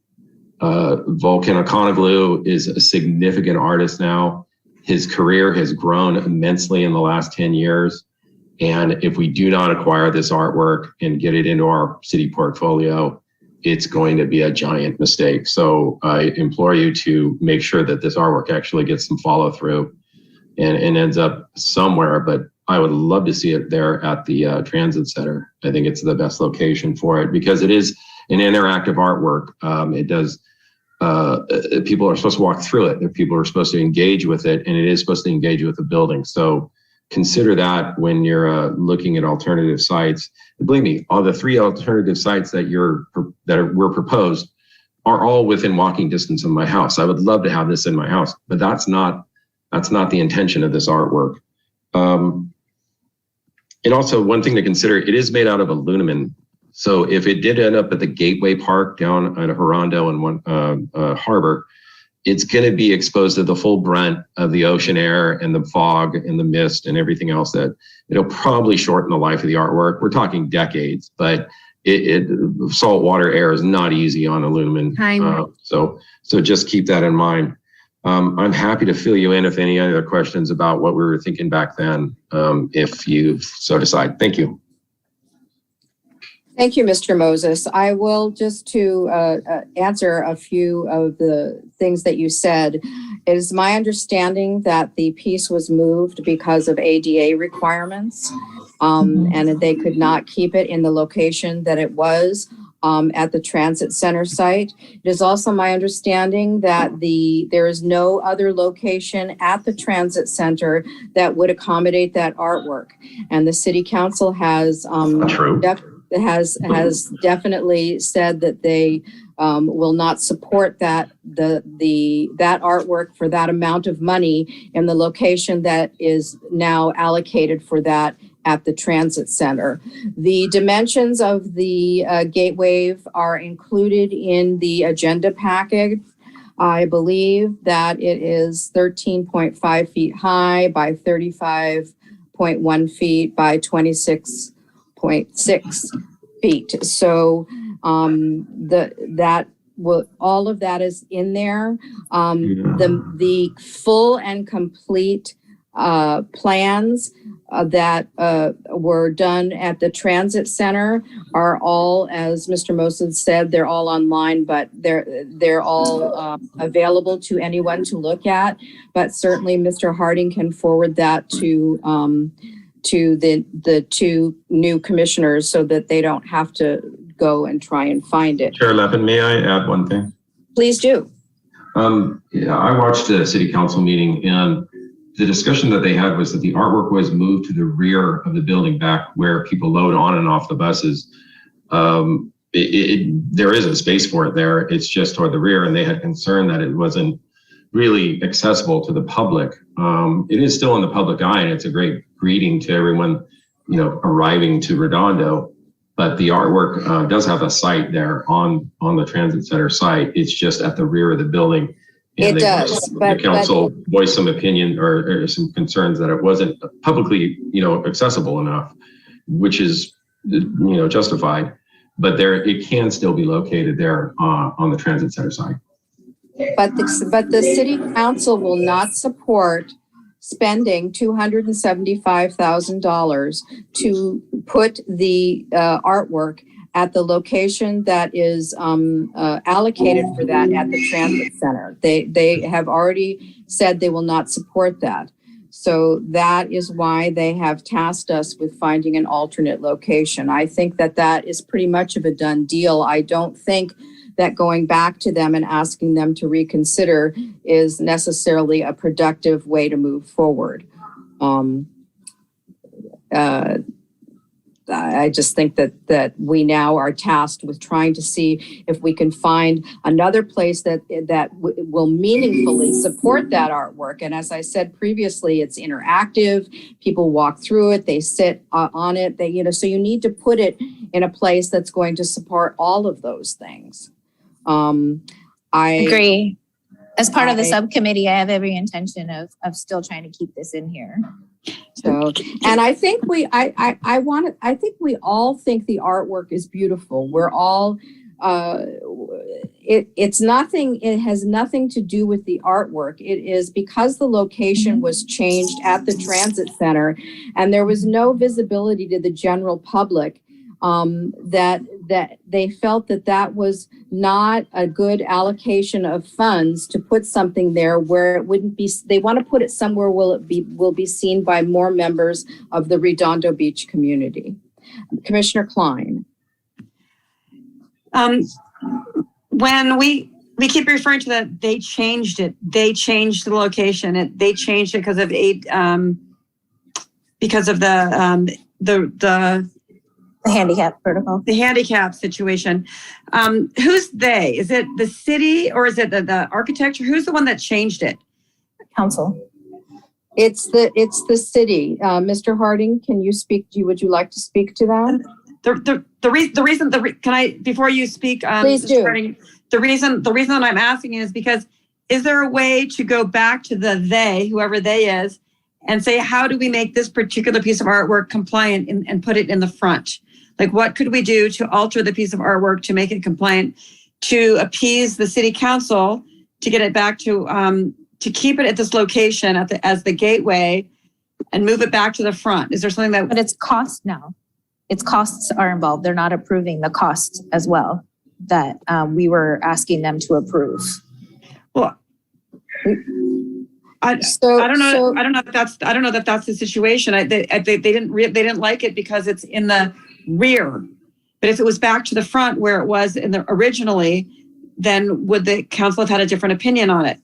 Volkan Okonoglu is a significant artist now. His career has grown immensely in the last 10 years. And if we do not acquire this artwork and get it into our city portfolio, it's going to be a giant mistake. So I implore you to make sure that this artwork actually gets some follow through and ends up somewhere. But I would love to see it there at the transit center. I think it's the best location for it because it is an interactive artwork. It does, people are supposed to walk through it. People are supposed to engage with it, and it is supposed to engage with the building. So consider that when you're looking at alternative sites. And believe me, all the 3 alternative sites that were proposed are all within walking distance of my house. I would love to have this in my house, but that's not the intention of this artwork. And also one thing to consider, it is made out of aluminum. So if it did end up at the Gateway Park down at Redondo and Harbor, it's going to be exposed to the full brunt of the ocean air and the fog and the mist and everything else that it'll probably shorten the life of the artwork. We're talking decades, but saltwater air is not easy on aluminum. So just keep that in mind. I'm happy to fill you in if any other questions about what we were thinking back then, if you so decide. Thank you. Thank you, Mr. Moses. I will just to answer a few of the things that you said. It is my understanding that the piece was moved because of ADA requirements, and they could not keep it in the location that it was at the transit center site. It is also my understanding that there is no other location at the transit center that would accommodate that artwork. And the city council has has definitely said that they will not support that artwork for that amount of money in the location that is now allocated for that at the transit center. The dimensions of the Gatewave are included in the agenda package. I believe that it is 13.5 feet high by 35.1 feet by 26.6 feet. So all of that is in there. The full and complete plans that were done at the transit center are all, as Mr. Moses said, they're all online, but they're all available to anyone to look at. But certainly Mr. Harding can forward that to the 2 new commissioners so that they don't have to go and try and find it. Chair Levin, may I add one thing? Please do. I watched the city council meeting, and the discussion that they had was that the artwork was moved to the rear of the building, back where people load on and off the buses. There isn't space for it there. It's just toward the rear, and they had concern that it wasn't really accessible to the public. It is still in the public eye, and it's a great greeting to everyone arriving to Redondo. But the artwork does have a site there on the transit center site. It's just at the rear of the building. And it does. The council voiced some opinion or some concerns that it wasn't publicly, accessible enough, which is, justified. But it can still be located there on the transit center site. But the city council will not support spending $275,000 to put the artwork at the location that is allocated for that at the transit center. They have already said they will not support that. So that is why they have tasked us with finding an alternate location. I think that is pretty much of a done deal. I don't think that going back to them and asking them to reconsider is necessarily a productive way to move forward. I just think that we now are tasked with trying to see if we can find another place that will meaningfully support that artwork. And as I said previously, it's interactive. People walk through it, they sit on it. So you need to put it in a place that's going to support all of those things. I agree. As part of the subcommittee, I have every intention of still trying to keep this in here. So, and I think I think we all think the artwork is beautiful. We're all, it has nothing to do with the artwork. It is because the location was changed at the transit center and there was no visibility to the general public, that they felt that was not a good allocation of funds to put something there where it wouldn't be. They want to put it somewhere will be seen by more members of the Redondo Beach community. Commissioner Klein. When we keep referring to that, they changed it. They changed the location. They changed it because of the handicap protocol. The handicap situation. Who's they? Is it the city or is it the architecture? Who's the one that changed it? Council. It's the city. Mr. Harding, can you speak? Would you like to speak to that? The reason can I before you speak? Please do. Harding, the reason that I'm asking is because is there a way to go back to the they, whoever they is, and say how do we make this particular piece of artwork compliant and put it in the front? Like, what could we do to alter the piece of artwork to make it compliant, to appease the city council, to get it back to keep it at this location as the gateway and move it back to the front? Is there something that... But it's cost now. Its costs are involved. They're not approving the cost as well that we were asking them to approve. Well, I don't know if that's the situation. They didn't like it because it's in the rear, but if it was back to the front where it was originally, then would the council have had a different opinion on it?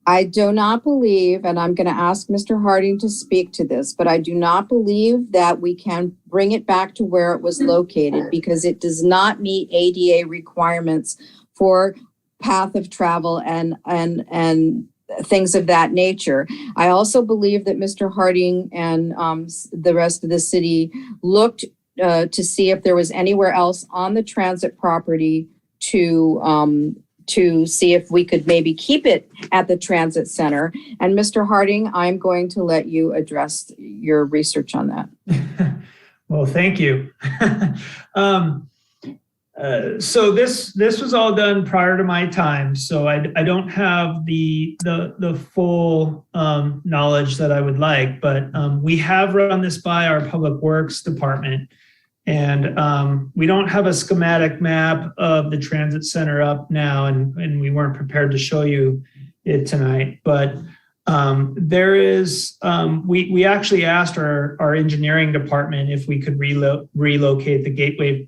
I do not believe, and I'm going to ask Mr. Harding to speak to this, but I do not believe that we can bring it back to where it was located because it does not meet ADA requirements for path of travel and things of that nature. I also believe that Mr. Harding and the rest of the city looked to see if there was anywhere else on the transit property to see if we could maybe keep it at the transit center. And Mr. Harding, I'm going to let you address your research on that. Well, thank you. So this was all done prior to my time, so I don't have the full knowledge that I would like, but we have run this by our Public Works department, and we don't have a schematic map of the transit center up now, and we weren't prepared to show you it tonight, but there is, we actually asked our engineering department if we could relocate the Gatewave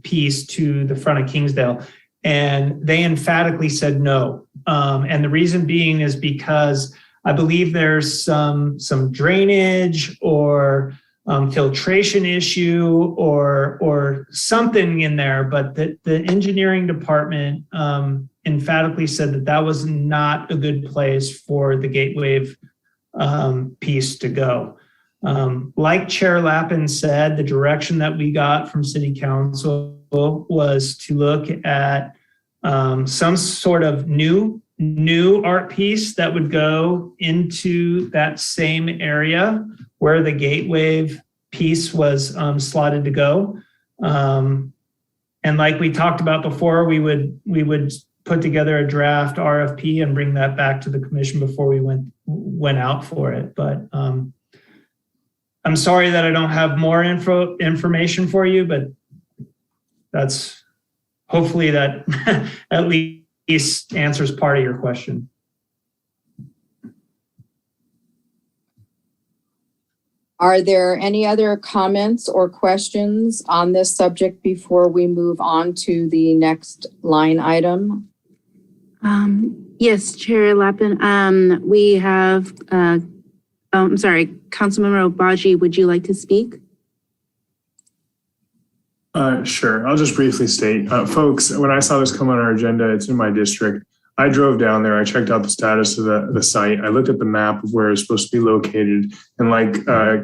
piece to the front of Kingsdale, and they emphatically said no. And the reason being is because I believe there's some drainage or filtration issue or something in there, but the engineering department emphatically said that was not a good place for the Gatewave piece to go. Like Chair Lappin said, the direction that we got from City Council was to look at some sort of new art piece that would go into that same area where the Gatewave piece was slotted to go. And like we talked about before, we would put together a draft RFP and bring that back to the commission before we went out for it. But I'm sorry that I don't have more information for you, but that's hopefully that at least answers part of your question. Are there any other comments or questions on this subject before we move on to the next line item? Yes, Chair Lappin. We have, I'm sorry, Councilmember Obaji, would you like to speak? Sure. I'll just briefly state, folks, when I saw this come on our agenda, it's in my district. I drove down there. I checked out the status of the site. I looked at the map of where it's supposed to be located. And like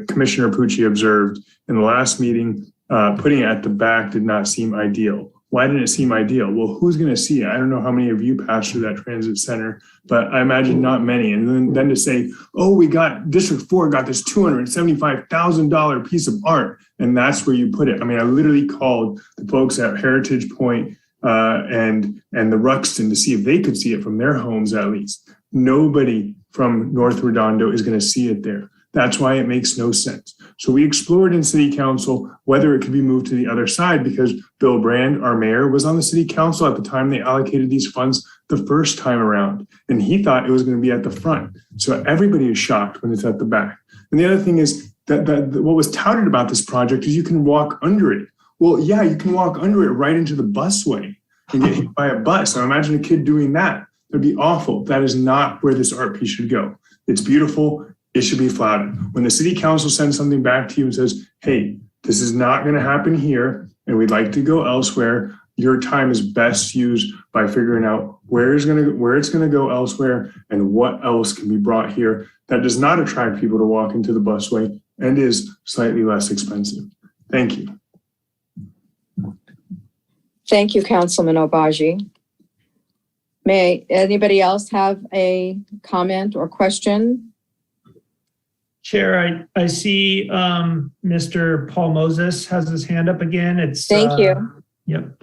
Commissioner Pucci observed in the last meeting, putting it at the back did not seem ideal. Why didn't it seem ideal? Well, who's going to see it? I don't know how many of you passed through that transit center, but I imagine not many. And then to say, oh, we got District 4 got this $275,000 piece of art, and that's where you put it. I mean, I literally called the folks at Heritage Point and the Ruxton to see if they could see it from their homes at least. Nobody from North Redondo is going to see it there. That's why it makes no sense. So we explored in City Council whether it could be moved to the other side, because Bill Brand, our mayor, was on the City Council at the time they allocated these funds the first time around, and he thought it was going to be at the front. So everybody is shocked when it's at the back. And the other thing is that what was touted about this project is you can walk under it. Well, yeah, you can walk under it right into the busway and get hit by a bus. Now imagine a kid doing that. That'd be awful. That is not where this art piece should go. It's beautiful. It should be flattened. When the City Council sends something back to you and says, hey, this is not going to happen here, and we'd like to go elsewhere, your time is best used by figuring out where it's going to go elsewhere and what else can be brought here that does not attract people to walk into the busway and is slightly less expensive. Thank you. Thank you, Councilman Obaji. May anybody else have a comment or question? Chair, I see Mr. Paul Moses has his hand up again. Thank you. Yep.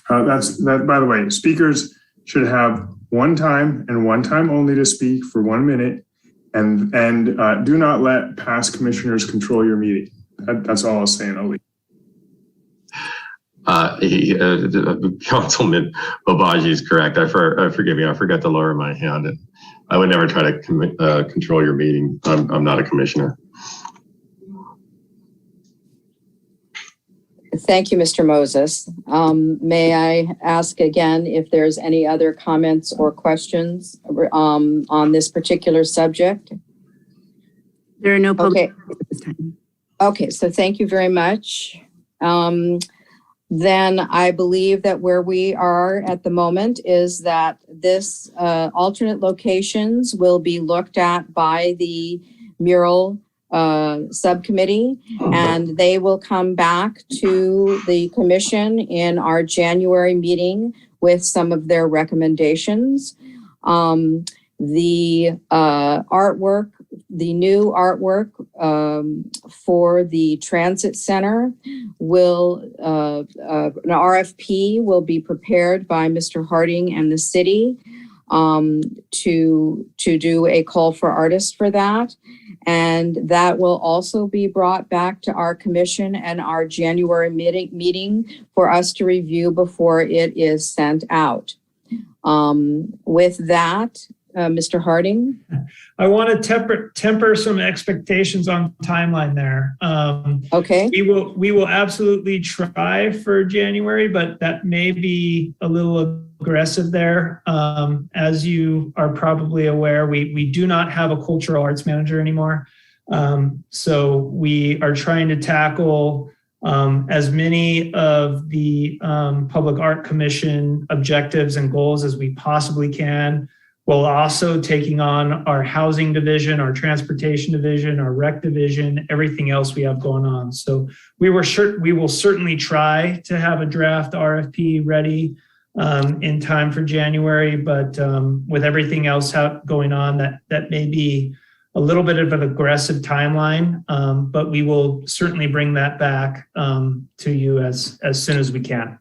That. By the way, speakers should have one time and one time only to speak for 1 minute, and do not let past commissioners control your meeting. That's all I'll say, and I'll leave. Councilman Obaji is correct. Forgive me. I forgot to lower my hand. I would never try to control your meeting. I'm not a commissioner. Thank you, Mr. Moses. May I ask again if there's any other comments or questions on this particular subject? There are no public comments at this time. Okay, so thank you very much. Then I believe that where we are at the moment is that this alternate locations will be looked at by the Mural Subcommittee, and they will come back to the commission in our January meeting with some of their recommendations. The artwork, the new artwork for the transit center will, an RFP will be prepared by Mr. Harding and the city to do a call for artists for that. And that will also be brought back to our commission and our January meeting for us to review before it is sent out. With that, Mr. Harding? I want to temper some expectations on timeline there. Okay. We will absolutely try for January, but that may be a little aggressive there. As you are probably aware, we do not have a cultural arts manager anymore. So we are trying to tackle as many of the Public Art Commission objectives and goals as we possibly can while also taking on our housing division, our transportation division, our rec division, everything else we have going on. So we will certainly try to have a draft RFP ready in time for January, but with everything else going on, that may be a little bit of an aggressive timeline, but we will certainly bring that back to you as soon as we can.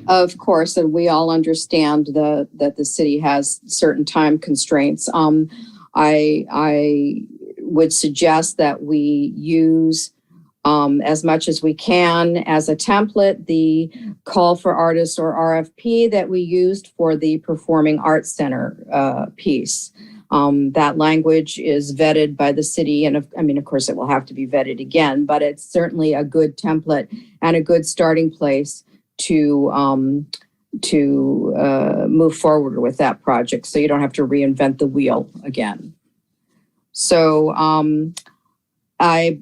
Of course, and we all understand that the city has certain time constraints. I would suggest that we use as much as we can as a template the call for artists or RFP that we used for the Performing Arts Center piece. That language is vetted by the city, and of course, it will have to be vetted again, but it's certainly a good template and a good starting place to move forward with that project, so you don't have to reinvent the wheel again. So I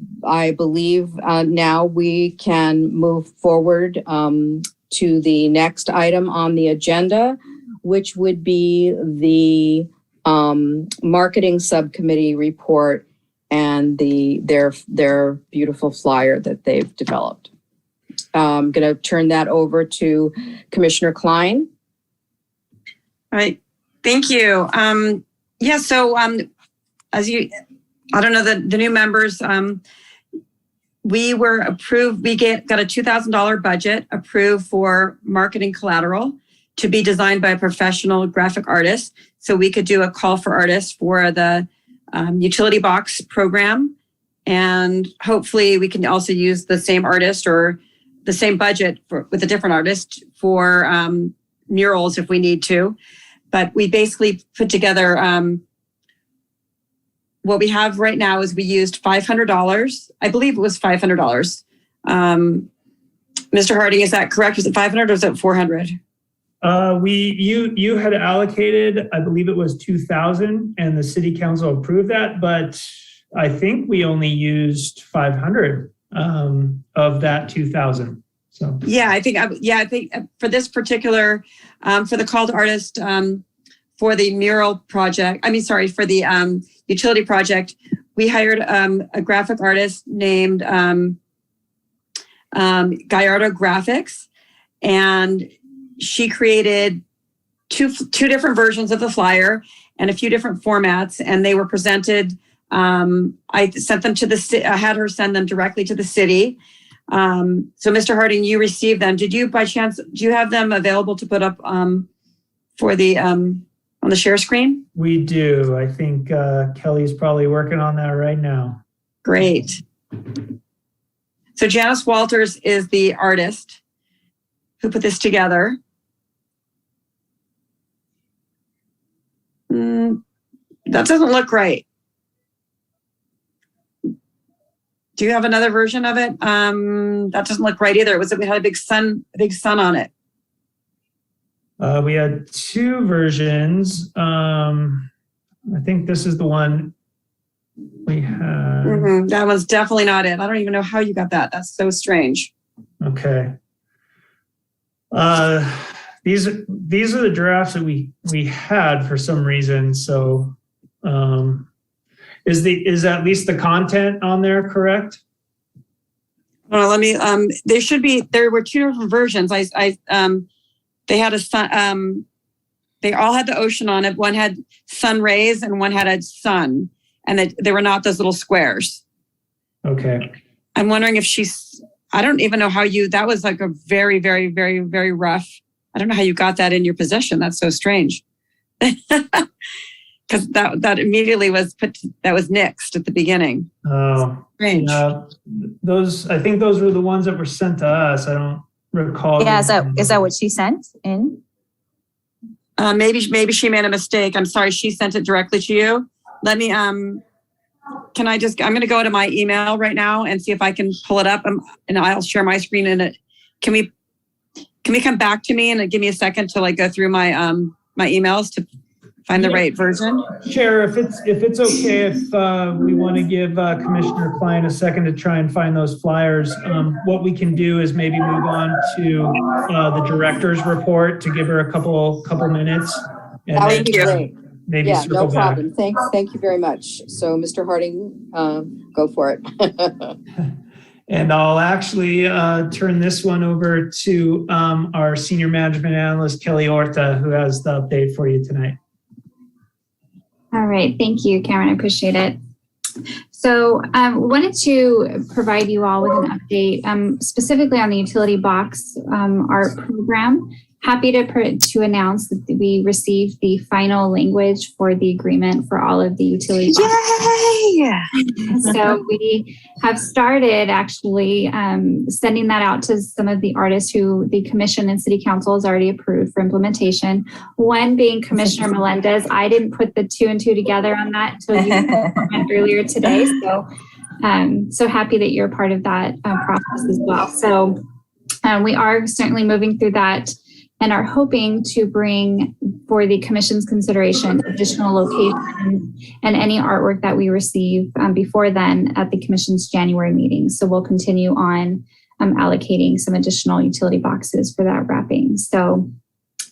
believe now we can move forward to the next item on the agenda, which would be the Marketing Subcommittee report and their beautiful flyer that they've developed. I'm going to turn that over to Commissioner Klein. All right. Thank you. So as you, I don't know, the new members, we were approved, we got a $2,000 budget approved for marketing collateral to be designed by a professional graphic artist. So we could do a call for artists for the utility box program. And hopefully we can also use the same artist or the same budget with a different artist for murals if we need to. But we basically put together, what we have right now is we used $500. I believe it was $500. Mr. Harding, is that correct? Was it 500 or was it 400? You had allocated, I believe it was 2,000, and the city council approved that, but I think we only used 500 of that 2,000. So I think for this particular, for the call to artist, for the mural project, for the utility project, we hired a graphic artist named Gallardo Graphics, and she created two different versions of the flyer and a few different formats, and they were presented. I sent them to I had her send them directly to the city. So Mr. Harding, you received them. Did you, by chance, do you have them available to put up for the on the share screen? We do. I think Kelly's probably working on that right now. Great. So Janice Walters is the artist who put this together. That doesn't look right. Do you have another version of it? That doesn't look right either. We had a big sun on it. We had two versions. I think this is the one we had. That was definitely not it. I don't even know how you got that. That's so strange. Okay. These are the drafts that we had for some reason. So is at least the content on there correct? Let me. There were two different versions. They had a sun. They all had the ocean on it. One had sun rays and one had a sun, and they were not those little squares. Okay. I'm wondering if I don't even know how that was like a very, very, very, very rough. I don't know how you got that in your possession. That's so strange. Because that immediately was that was nixed at the beginning. Oh, strange. I think those were the ones that were sent to us. I don't recall. Yeah, is that what she sent in? Maybe she made a mistake. I'm sorry, she sent it directly to you. Let me I'm going to go to my email right now and see if I can pull it up, and I'll share my screen in it. Can we come back to me and give me a second to go through my my emails to find the right version? Chair, if it's okay, if we want to give Commissioner Klein a second to try and find those flyers, what we can do is maybe move on to the director's report to give her a couple minutes. That would be great. maybe Yeah, circle no back. problem. Thank you very much. So Mr. Harding, go for it. And I'll actually turn this one over to our Senior Management Analyst, Kelly Orta, who has the update for you tonight. All right. Thank you, Cameron. I appreciate it. So wanted to provide you all with an update specifically on the utility box art program. Happy to announce that we received the final language for the agreement for all of the utility boxes. Yay! So we have started actually sending that out to some of the artists who the commission and city council has already approved for implementation. One being Commissioner Melendez. I didn't put the 2 and 2 together on that until you earlier today. So so happy that you're part of that process as well. So we are certainly moving through that and are hoping to bring for the commission's consideration additional locations and any artwork that we receive before then at the commission's January meeting. So we'll continue on allocating some additional utility boxes for that wrapping. So,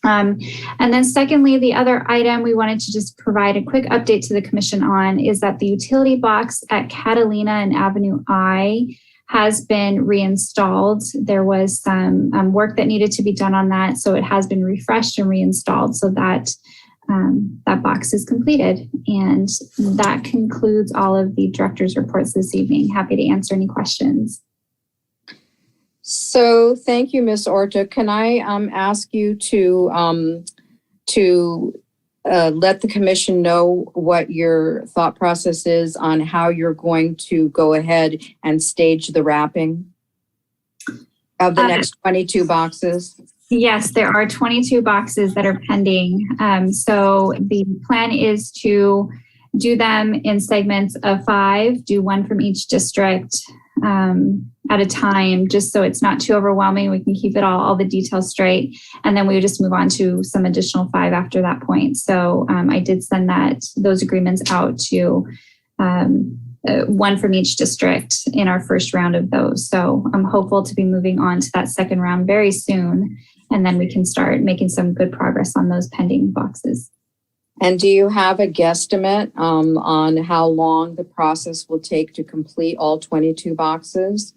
and then secondly, the other item we wanted to just provide a quick update to the commission on is that the utility box at Catalina and Avenue I has been reinstalled. There was some work that needed to be done on that, so it has been refreshed and reinstalled so that that box is completed. And that concludes all of the director's reports this evening. Happy to answer any questions. So thank you, Ms. Orta. Can I ask you to let the commission know what your thought process is on how you're going to go ahead and stage the wrapping of the next 22 boxes? Yes, there are 22 boxes that are pending. So the plan is to do them in segments of 5, do 1 from each district at a time, just so it's not too overwhelming. We can keep it all the details straight. And then we would just move on to some additional 5 after that point. So I did send those agreements out to 1 from each district in our first round of those. So I'm hopeful to be moving on to that second round very soon. And then we can start making some good progress on those pending boxes. And do you have a guesstimate on how long the process will take to complete all 22 boxes?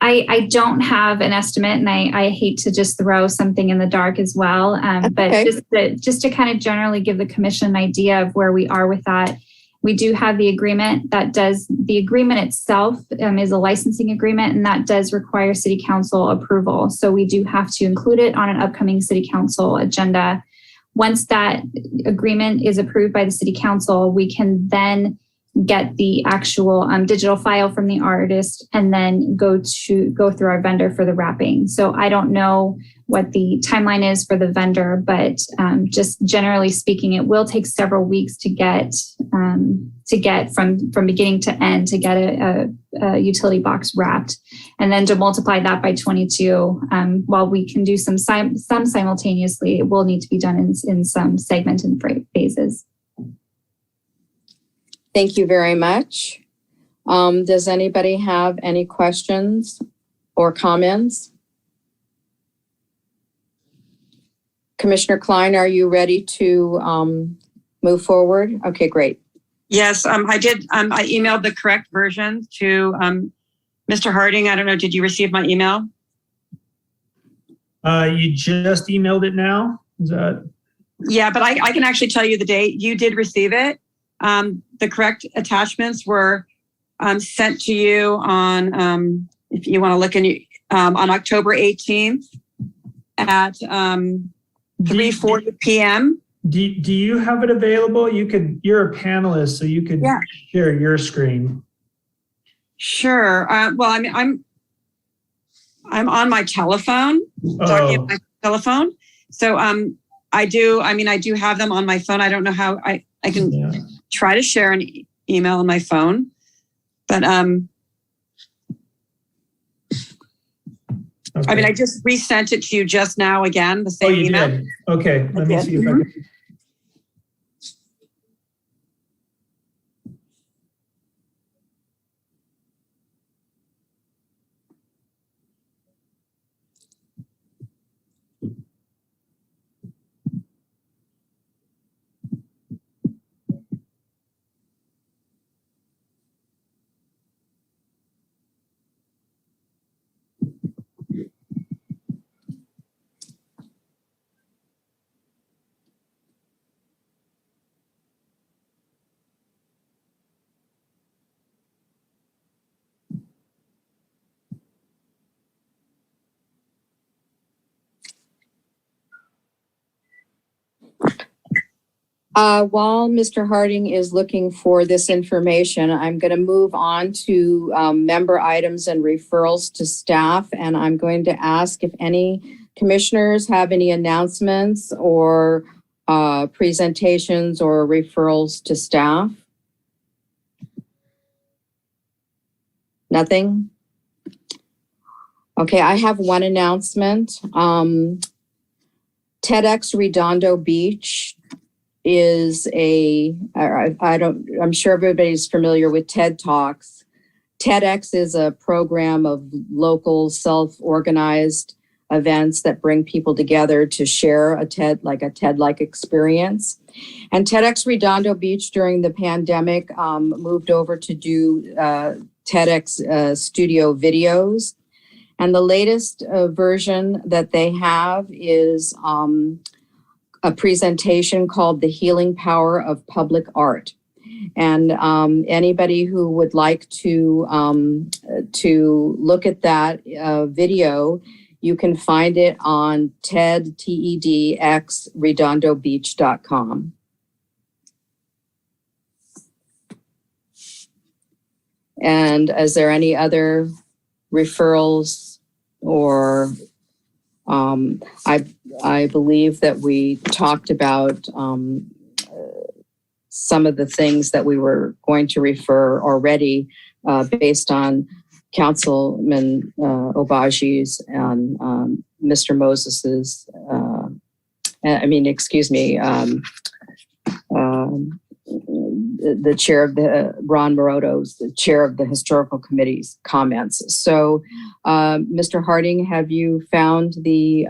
I don't have an estimate, and I hate to just throw something in the dark as well. But okay. just to kind of generally give the commission an idea of where we are with that, we do have the agreement that does, the agreement itself is a licensing agreement, and that does require city council approval. So we do have to include it on an upcoming city council agenda. Once that agreement is approved by the city council, we can then get the actual digital file from the artist and then go through our vendor for the wrapping. So I don't know what the timeline is for the vendor, but just generally speaking, it will take several weeks to get from beginning to end to get a utility box wrapped, and then to multiply that by 22. While we can do some simultaneously, it will need to be done in some segment and phases. Thank you very much. Does anybody have any questions or comments? Commissioner Klein, are you ready to move forward? Okay, great. Yes, I did. I emailed the correct version to Mr. Harding. I don't know, did you receive my email? You just emailed it now? Is that? Yeah, but I can actually tell you the date. You did receive it. The correct attachments were sent to you on, if you want to look in, on October 18th at 3:40 p.m. Do you have it available? You're a panelist, so you could share your screen. Sure. Well, I mean, I'm on my telephone, talking on my telephone. So I do have them on my phone. I don't know how I can try to share an email on my phone, but okay. I mean, I just resent it to you just now again, the same email. Did. Okay, let me see if I can. While Mr. Harding is looking for this information, I'm going to move on to member items and referrals to staff. And I'm going to ask if any commissioners have any announcements or presentations or referrals to staff. Nothing? Okay, I have one announcement. TEDx Redondo Beach is I'm sure everybody's familiar with TED Talks. TEDx is a program of local self-organized events that bring people together to share a TED-like experience. And TEDx Redondo Beach during the pandemic moved over to do TEDx studio videos. And the latest version that they have is a presentation called The Healing Power of Public Art. And anybody who would like to look at that video, you can find it on TEDxRedondoBeach.com. And is there any other referrals or I believe that we talked about some of the things that we were going to refer already based on Councilman Obaj's and Mr. Moses's, the chair of Ron Moroto's, the chair of the historical committee's comments. So, Mr. Harding, have you found the?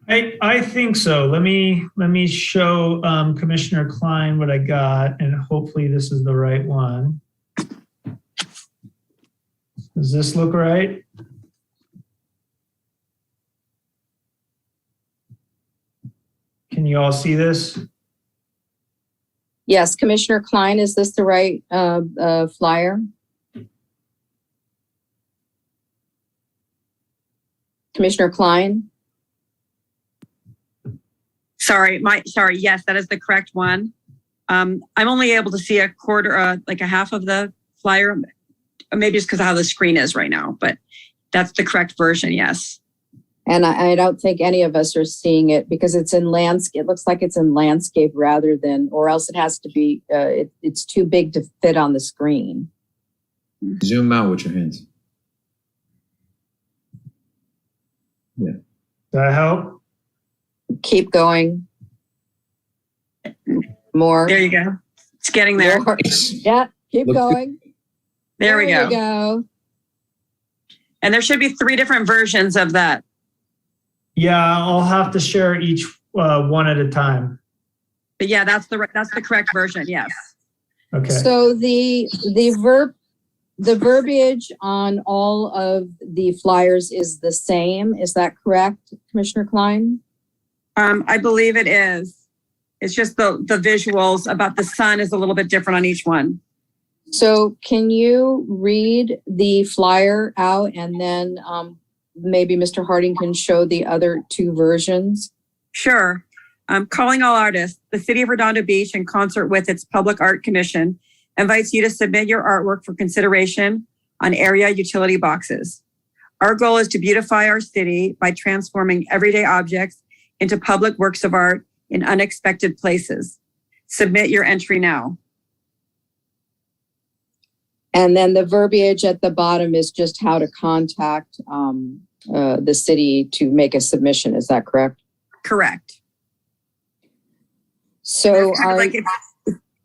I think so. Let me show Commissioner Klein what I got, and hopefully this is the right one. Does this look right? Can you all see this? Yes, Commissioner Klein, is this the right flyer? Commissioner Klein? Sorry, yes, that is the correct one. I'm only able to see a quarter, like a half of the flyer, maybe just because of how the screen is right now, but that's the correct version, yes. And I don't think any of us are seeing it because it's in landscape. It looks like it's in landscape rather than, or else it has to be, it's too big to fit on the screen. Zoom out with your hands. Yeah. Does that help? Keep going. More. There you go. It's getting there. More. Yeah, keep going. There we go. We go. And there should be 3 different versions of that. Yeah, I'll have to share each one at a time. But yeah, that's the correct version. Yes. Okay. So the verbiage on all of the flyers is the same. Is that correct, Commissioner Klein? I believe it is. It's just the visuals about the sun is a little bit different on each one. So can you read the flyer out and then maybe Mr. Harding can show the other 2 versions? Sure. Calling all artists, the City of Redondo Beach, in concert with its Public Art Commission, invites you to submit your artwork for consideration on area utility boxes. Our goal is to beautify our city by transforming everyday objects into public works of art in unexpected places. Submit your entry now. And then the verbiage at the bottom is just how to contact the city to make a submission. Is that correct? Correct. So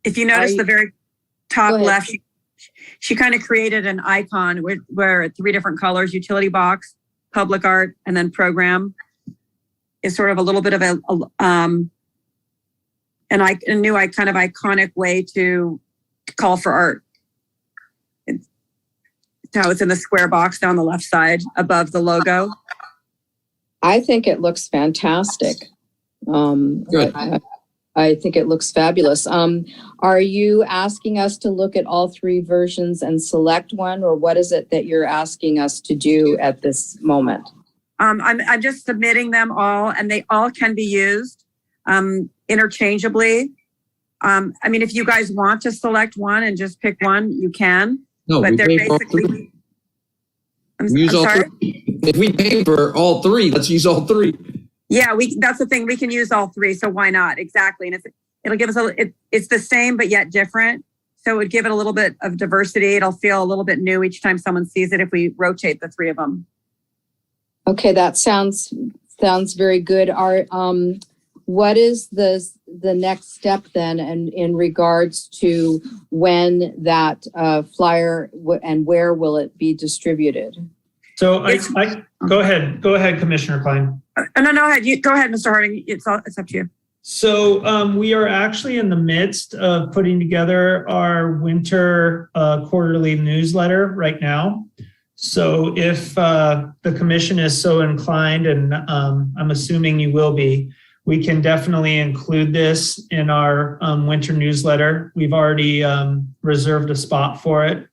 if you notice the very top left, she kind of created an icon where 3 different colors, utility box, public art, and then program is sort of a little bit of a new kind of iconic way to call for art. How it's in the square box down the left side above the logo. I think it looks fantastic. Good. I think it looks fabulous. Are you asking us to look at all 3 versions and select one, or what is it that you're asking us to do at this moment? I'm just submitting them all, and they all can be used. interchangeably. I mean, if you guys want to select one and just pick one, you can. No, But we they're pay for all basically. three. I'm Use all sorry. three. If we pay for all three, let's use all three. Yeah, that's the thing. We can use all three. So why not? Exactly. And it'll give us it's the same, but yet different. So it would give it a little bit of diversity. It'll feel a little bit new each time someone sees it if we rotate the three of them. Okay, that sounds very good. What is the next step then in regards to when that flyer and where will it be distributed? So go ahead, Commissioner Klein. No, go ahead, Mr. Harding. It's up to you. So we are actually in the midst of putting together our winter quarterly newsletter right now. So if the commission is so inclined, and I'm assuming you will be, we can definitely include this in our winter newsletter. We've already reserved a spot for it.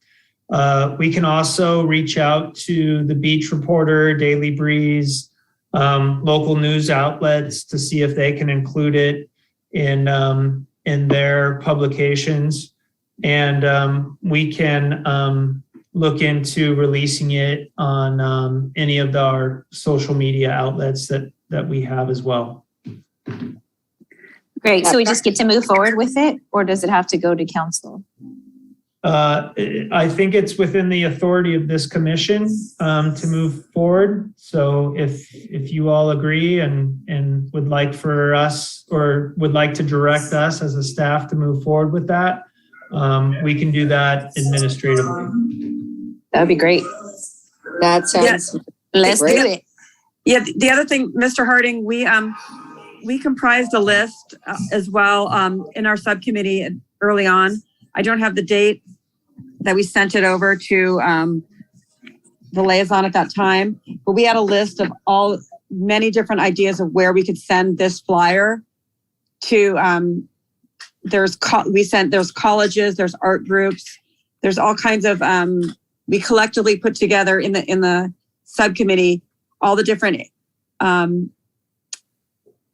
We can also reach out to the Beach Reporter, Daily Breeze, local news outlets to see if they can include it in their publications. And we can look into releasing it on any of our social media outlets that we have as well. Great. So we just get to move forward with it, or does it have to go to council? I think it's within the authority of this commission to move forward. So if you all agree and would like for us or would like to direct us as a staff to move forward with that, we can do that administratively. That'd be great. That sounds Let's great. do it. Yeah. The other thing, Mr. Harding, we comprised a list as well in our subcommittee early on. I don't have the date that we sent it over to the liaison at that time, but we had a list of many different ideas of where we could send this flyer to. There's colleges, there's art groups, there's all kinds of. We collectively put together in the subcommittee all the different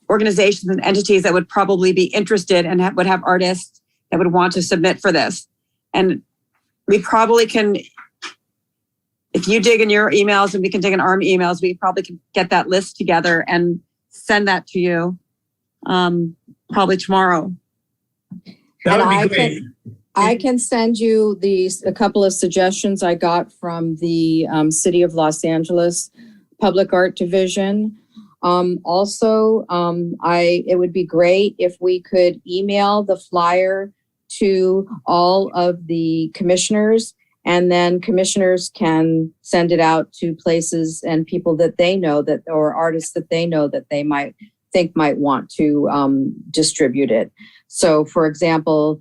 organizations and entities that would probably be interested and would have artists that would want to submit for this. And we probably can, if you dig in your emails and we can dig in our emails, we probably can get that list together and send that to you probably tomorrow. That would be great. I can send you a couple of suggestions I got from the City of Los Angeles Public Art Division. Also, it would be great if we could email the flyer to all of the commissioners, and then commissioners can send it out to places and people that they know or artists that they know that they might want to distribute it. So, for example,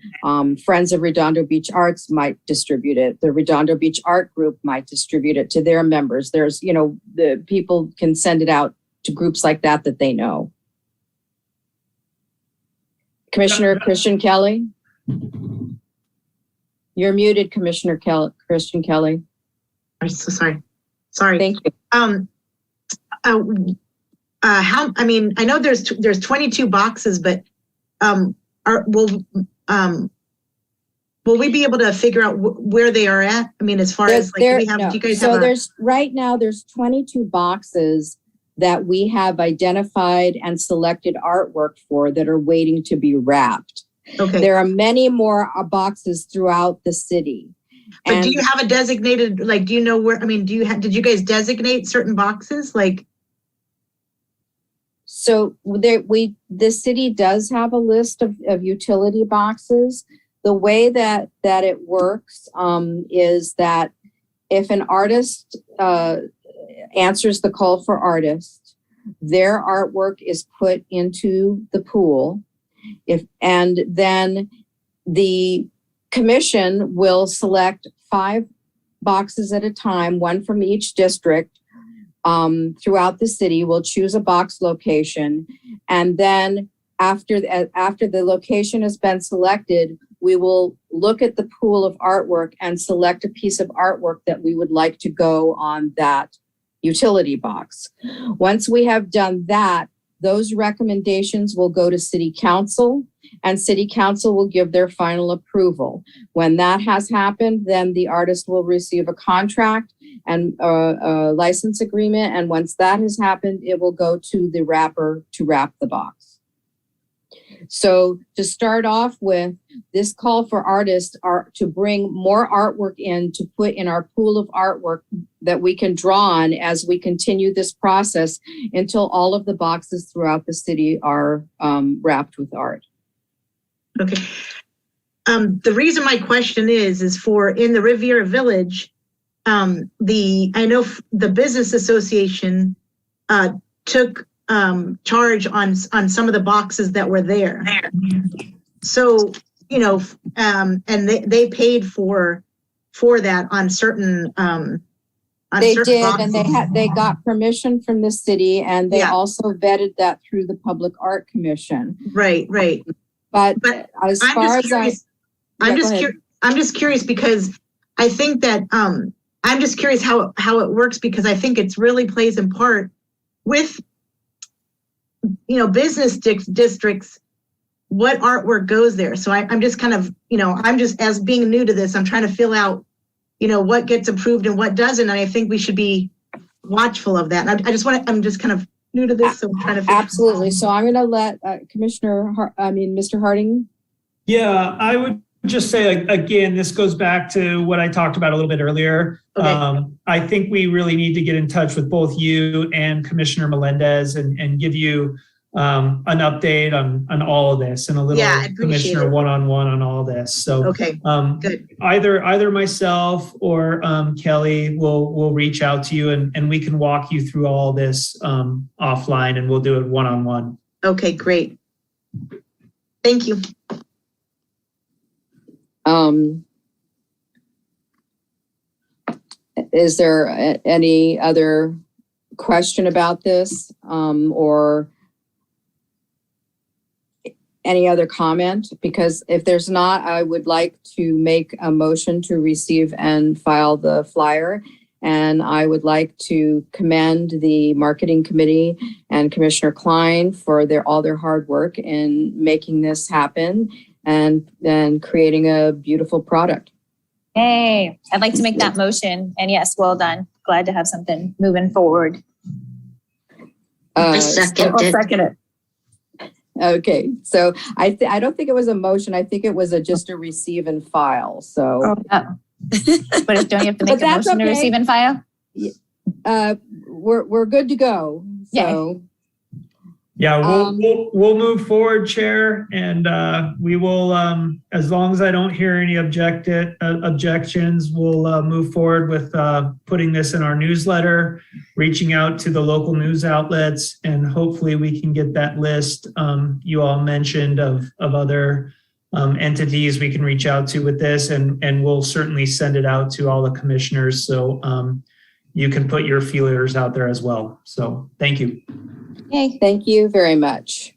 Friends of Redondo Beach Arts might distribute it. The Redondo Beach Art Group might distribute it to their members. There's, the people can send it out to groups like that they know. Commissioner Christian Kelly? You're muted, Commissioner Christian Kelly. I'm so sorry. Sorry. Thank you. I know there's 22 boxes, but will we be able to figure out where they are at? I mean, as far as like, do you guys have there's 22 boxes that we have identified and selected artwork for that are waiting to be wrapped. Okay. There are many more boxes throughout the city. But do you have a designated, do you know where, did you guys designate certain boxes? So the city does have a list of utility boxes. The way that it works is that if an artist answers the call for artists, their artwork is put into the pool. And then the commission will select 5 boxes at a time, one from each district throughout the city. We'll choose a box location. And then after the location has been selected, we will look at the pool of artwork and select a piece of artwork that we would like to go on that utility box. Once we have done that, Those recommendations will go to City Council, and City Council will give their final approval. When that has happened, then the artist will receive a contract and a license agreement. And once that has happened, it will go to the wrapper to wrap the box. So to start off with, this call for artists are to bring more artwork in to put in our pool of artwork that we can draw on as we continue this process until all of the boxes throughout the city are wrapped with art. Okay. The reason my question is for in the Riviera Village, I know the business association took charge on some of the boxes that were there. So, and they paid for that on certain they did, boxes. and they got permission from the city, and they also vetted that through the Public Art Commission. Right. But as far as I'm just curious because I think that I'm just curious how it works, because I think it really plays in part with business districts, what artwork goes there. So I'm just kind of, I'm just, as being new to this, I'm trying to fill out, what gets approved and what doesn't. And I think we should be watchful of that. And I'm just kind of new to this, so I'm trying to absolutely. So I'm going to let Mr. Harding. Yeah, I would just say, again, this goes back to what I talked about a little bit earlier. Okay. I think we really need to get in touch with both you and Commissioner Melendez and give you an update on all of this and a little commissioner one-on-one on all this. So okay, good. Either myself or Kelly will reach out to you and we can walk you through all this offline, and we'll do it one-on-one. Okay, great. Thank you. Is there any other question about this or any other comment? Because if there's not, I would like to make a motion to receive and file the flyer. And I would like to commend the marketing committee and Commissioner Klein for all their hard work in making this happen and then creating a beautiful product. Hey, I'd like to make that motion. And yes, well done. Glad to have something moving forward. I'll second it. Okay, so I don't think it was a motion. I think it was just a receive and file. So, but don't you have to make a motion to receive and file? We're good to go. So. Yeah, we'll move forward, Chair, and we will, as long as I don't hear any objections, we'll move forward with putting this in our newsletter, reaching out to the local news outlets, and hopefully we can get that list you all mentioned of other entities we can reach out to with this, and we'll certainly send it out to all the commissioners so you can put your feelers out there as well. So thank you. Yay. Thank you very much.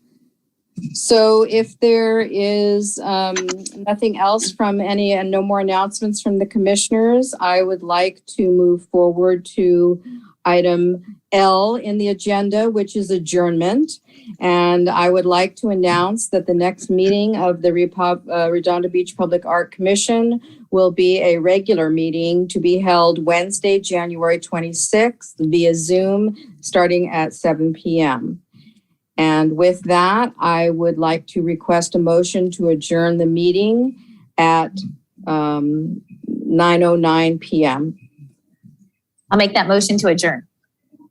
So if there is nothing else from any and no more announcements from the commissioners, I would like to move forward to item L in the agenda, which is adjournment. And I would like to announce that the next meeting of the Redondo Beach Public Art Commission will be a regular meeting to be held Wednesday, January 26th via Zoom, starting at 7 p.m. And with that, I would like to request a motion to adjourn the meeting at 9:09 p.m. I'll make that motion to adjourn.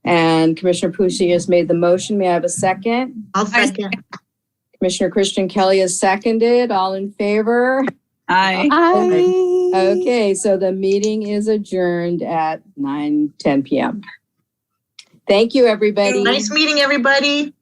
And Commissioner Pucci has made the motion. May I have a second? I'll second. Commissioner Christian Kelly has seconded. All in favor? Aye. Aye. Okay, so the meeting is adjourned at 9:10 p.m. Thank you, everybody. Nice meeting, everybody.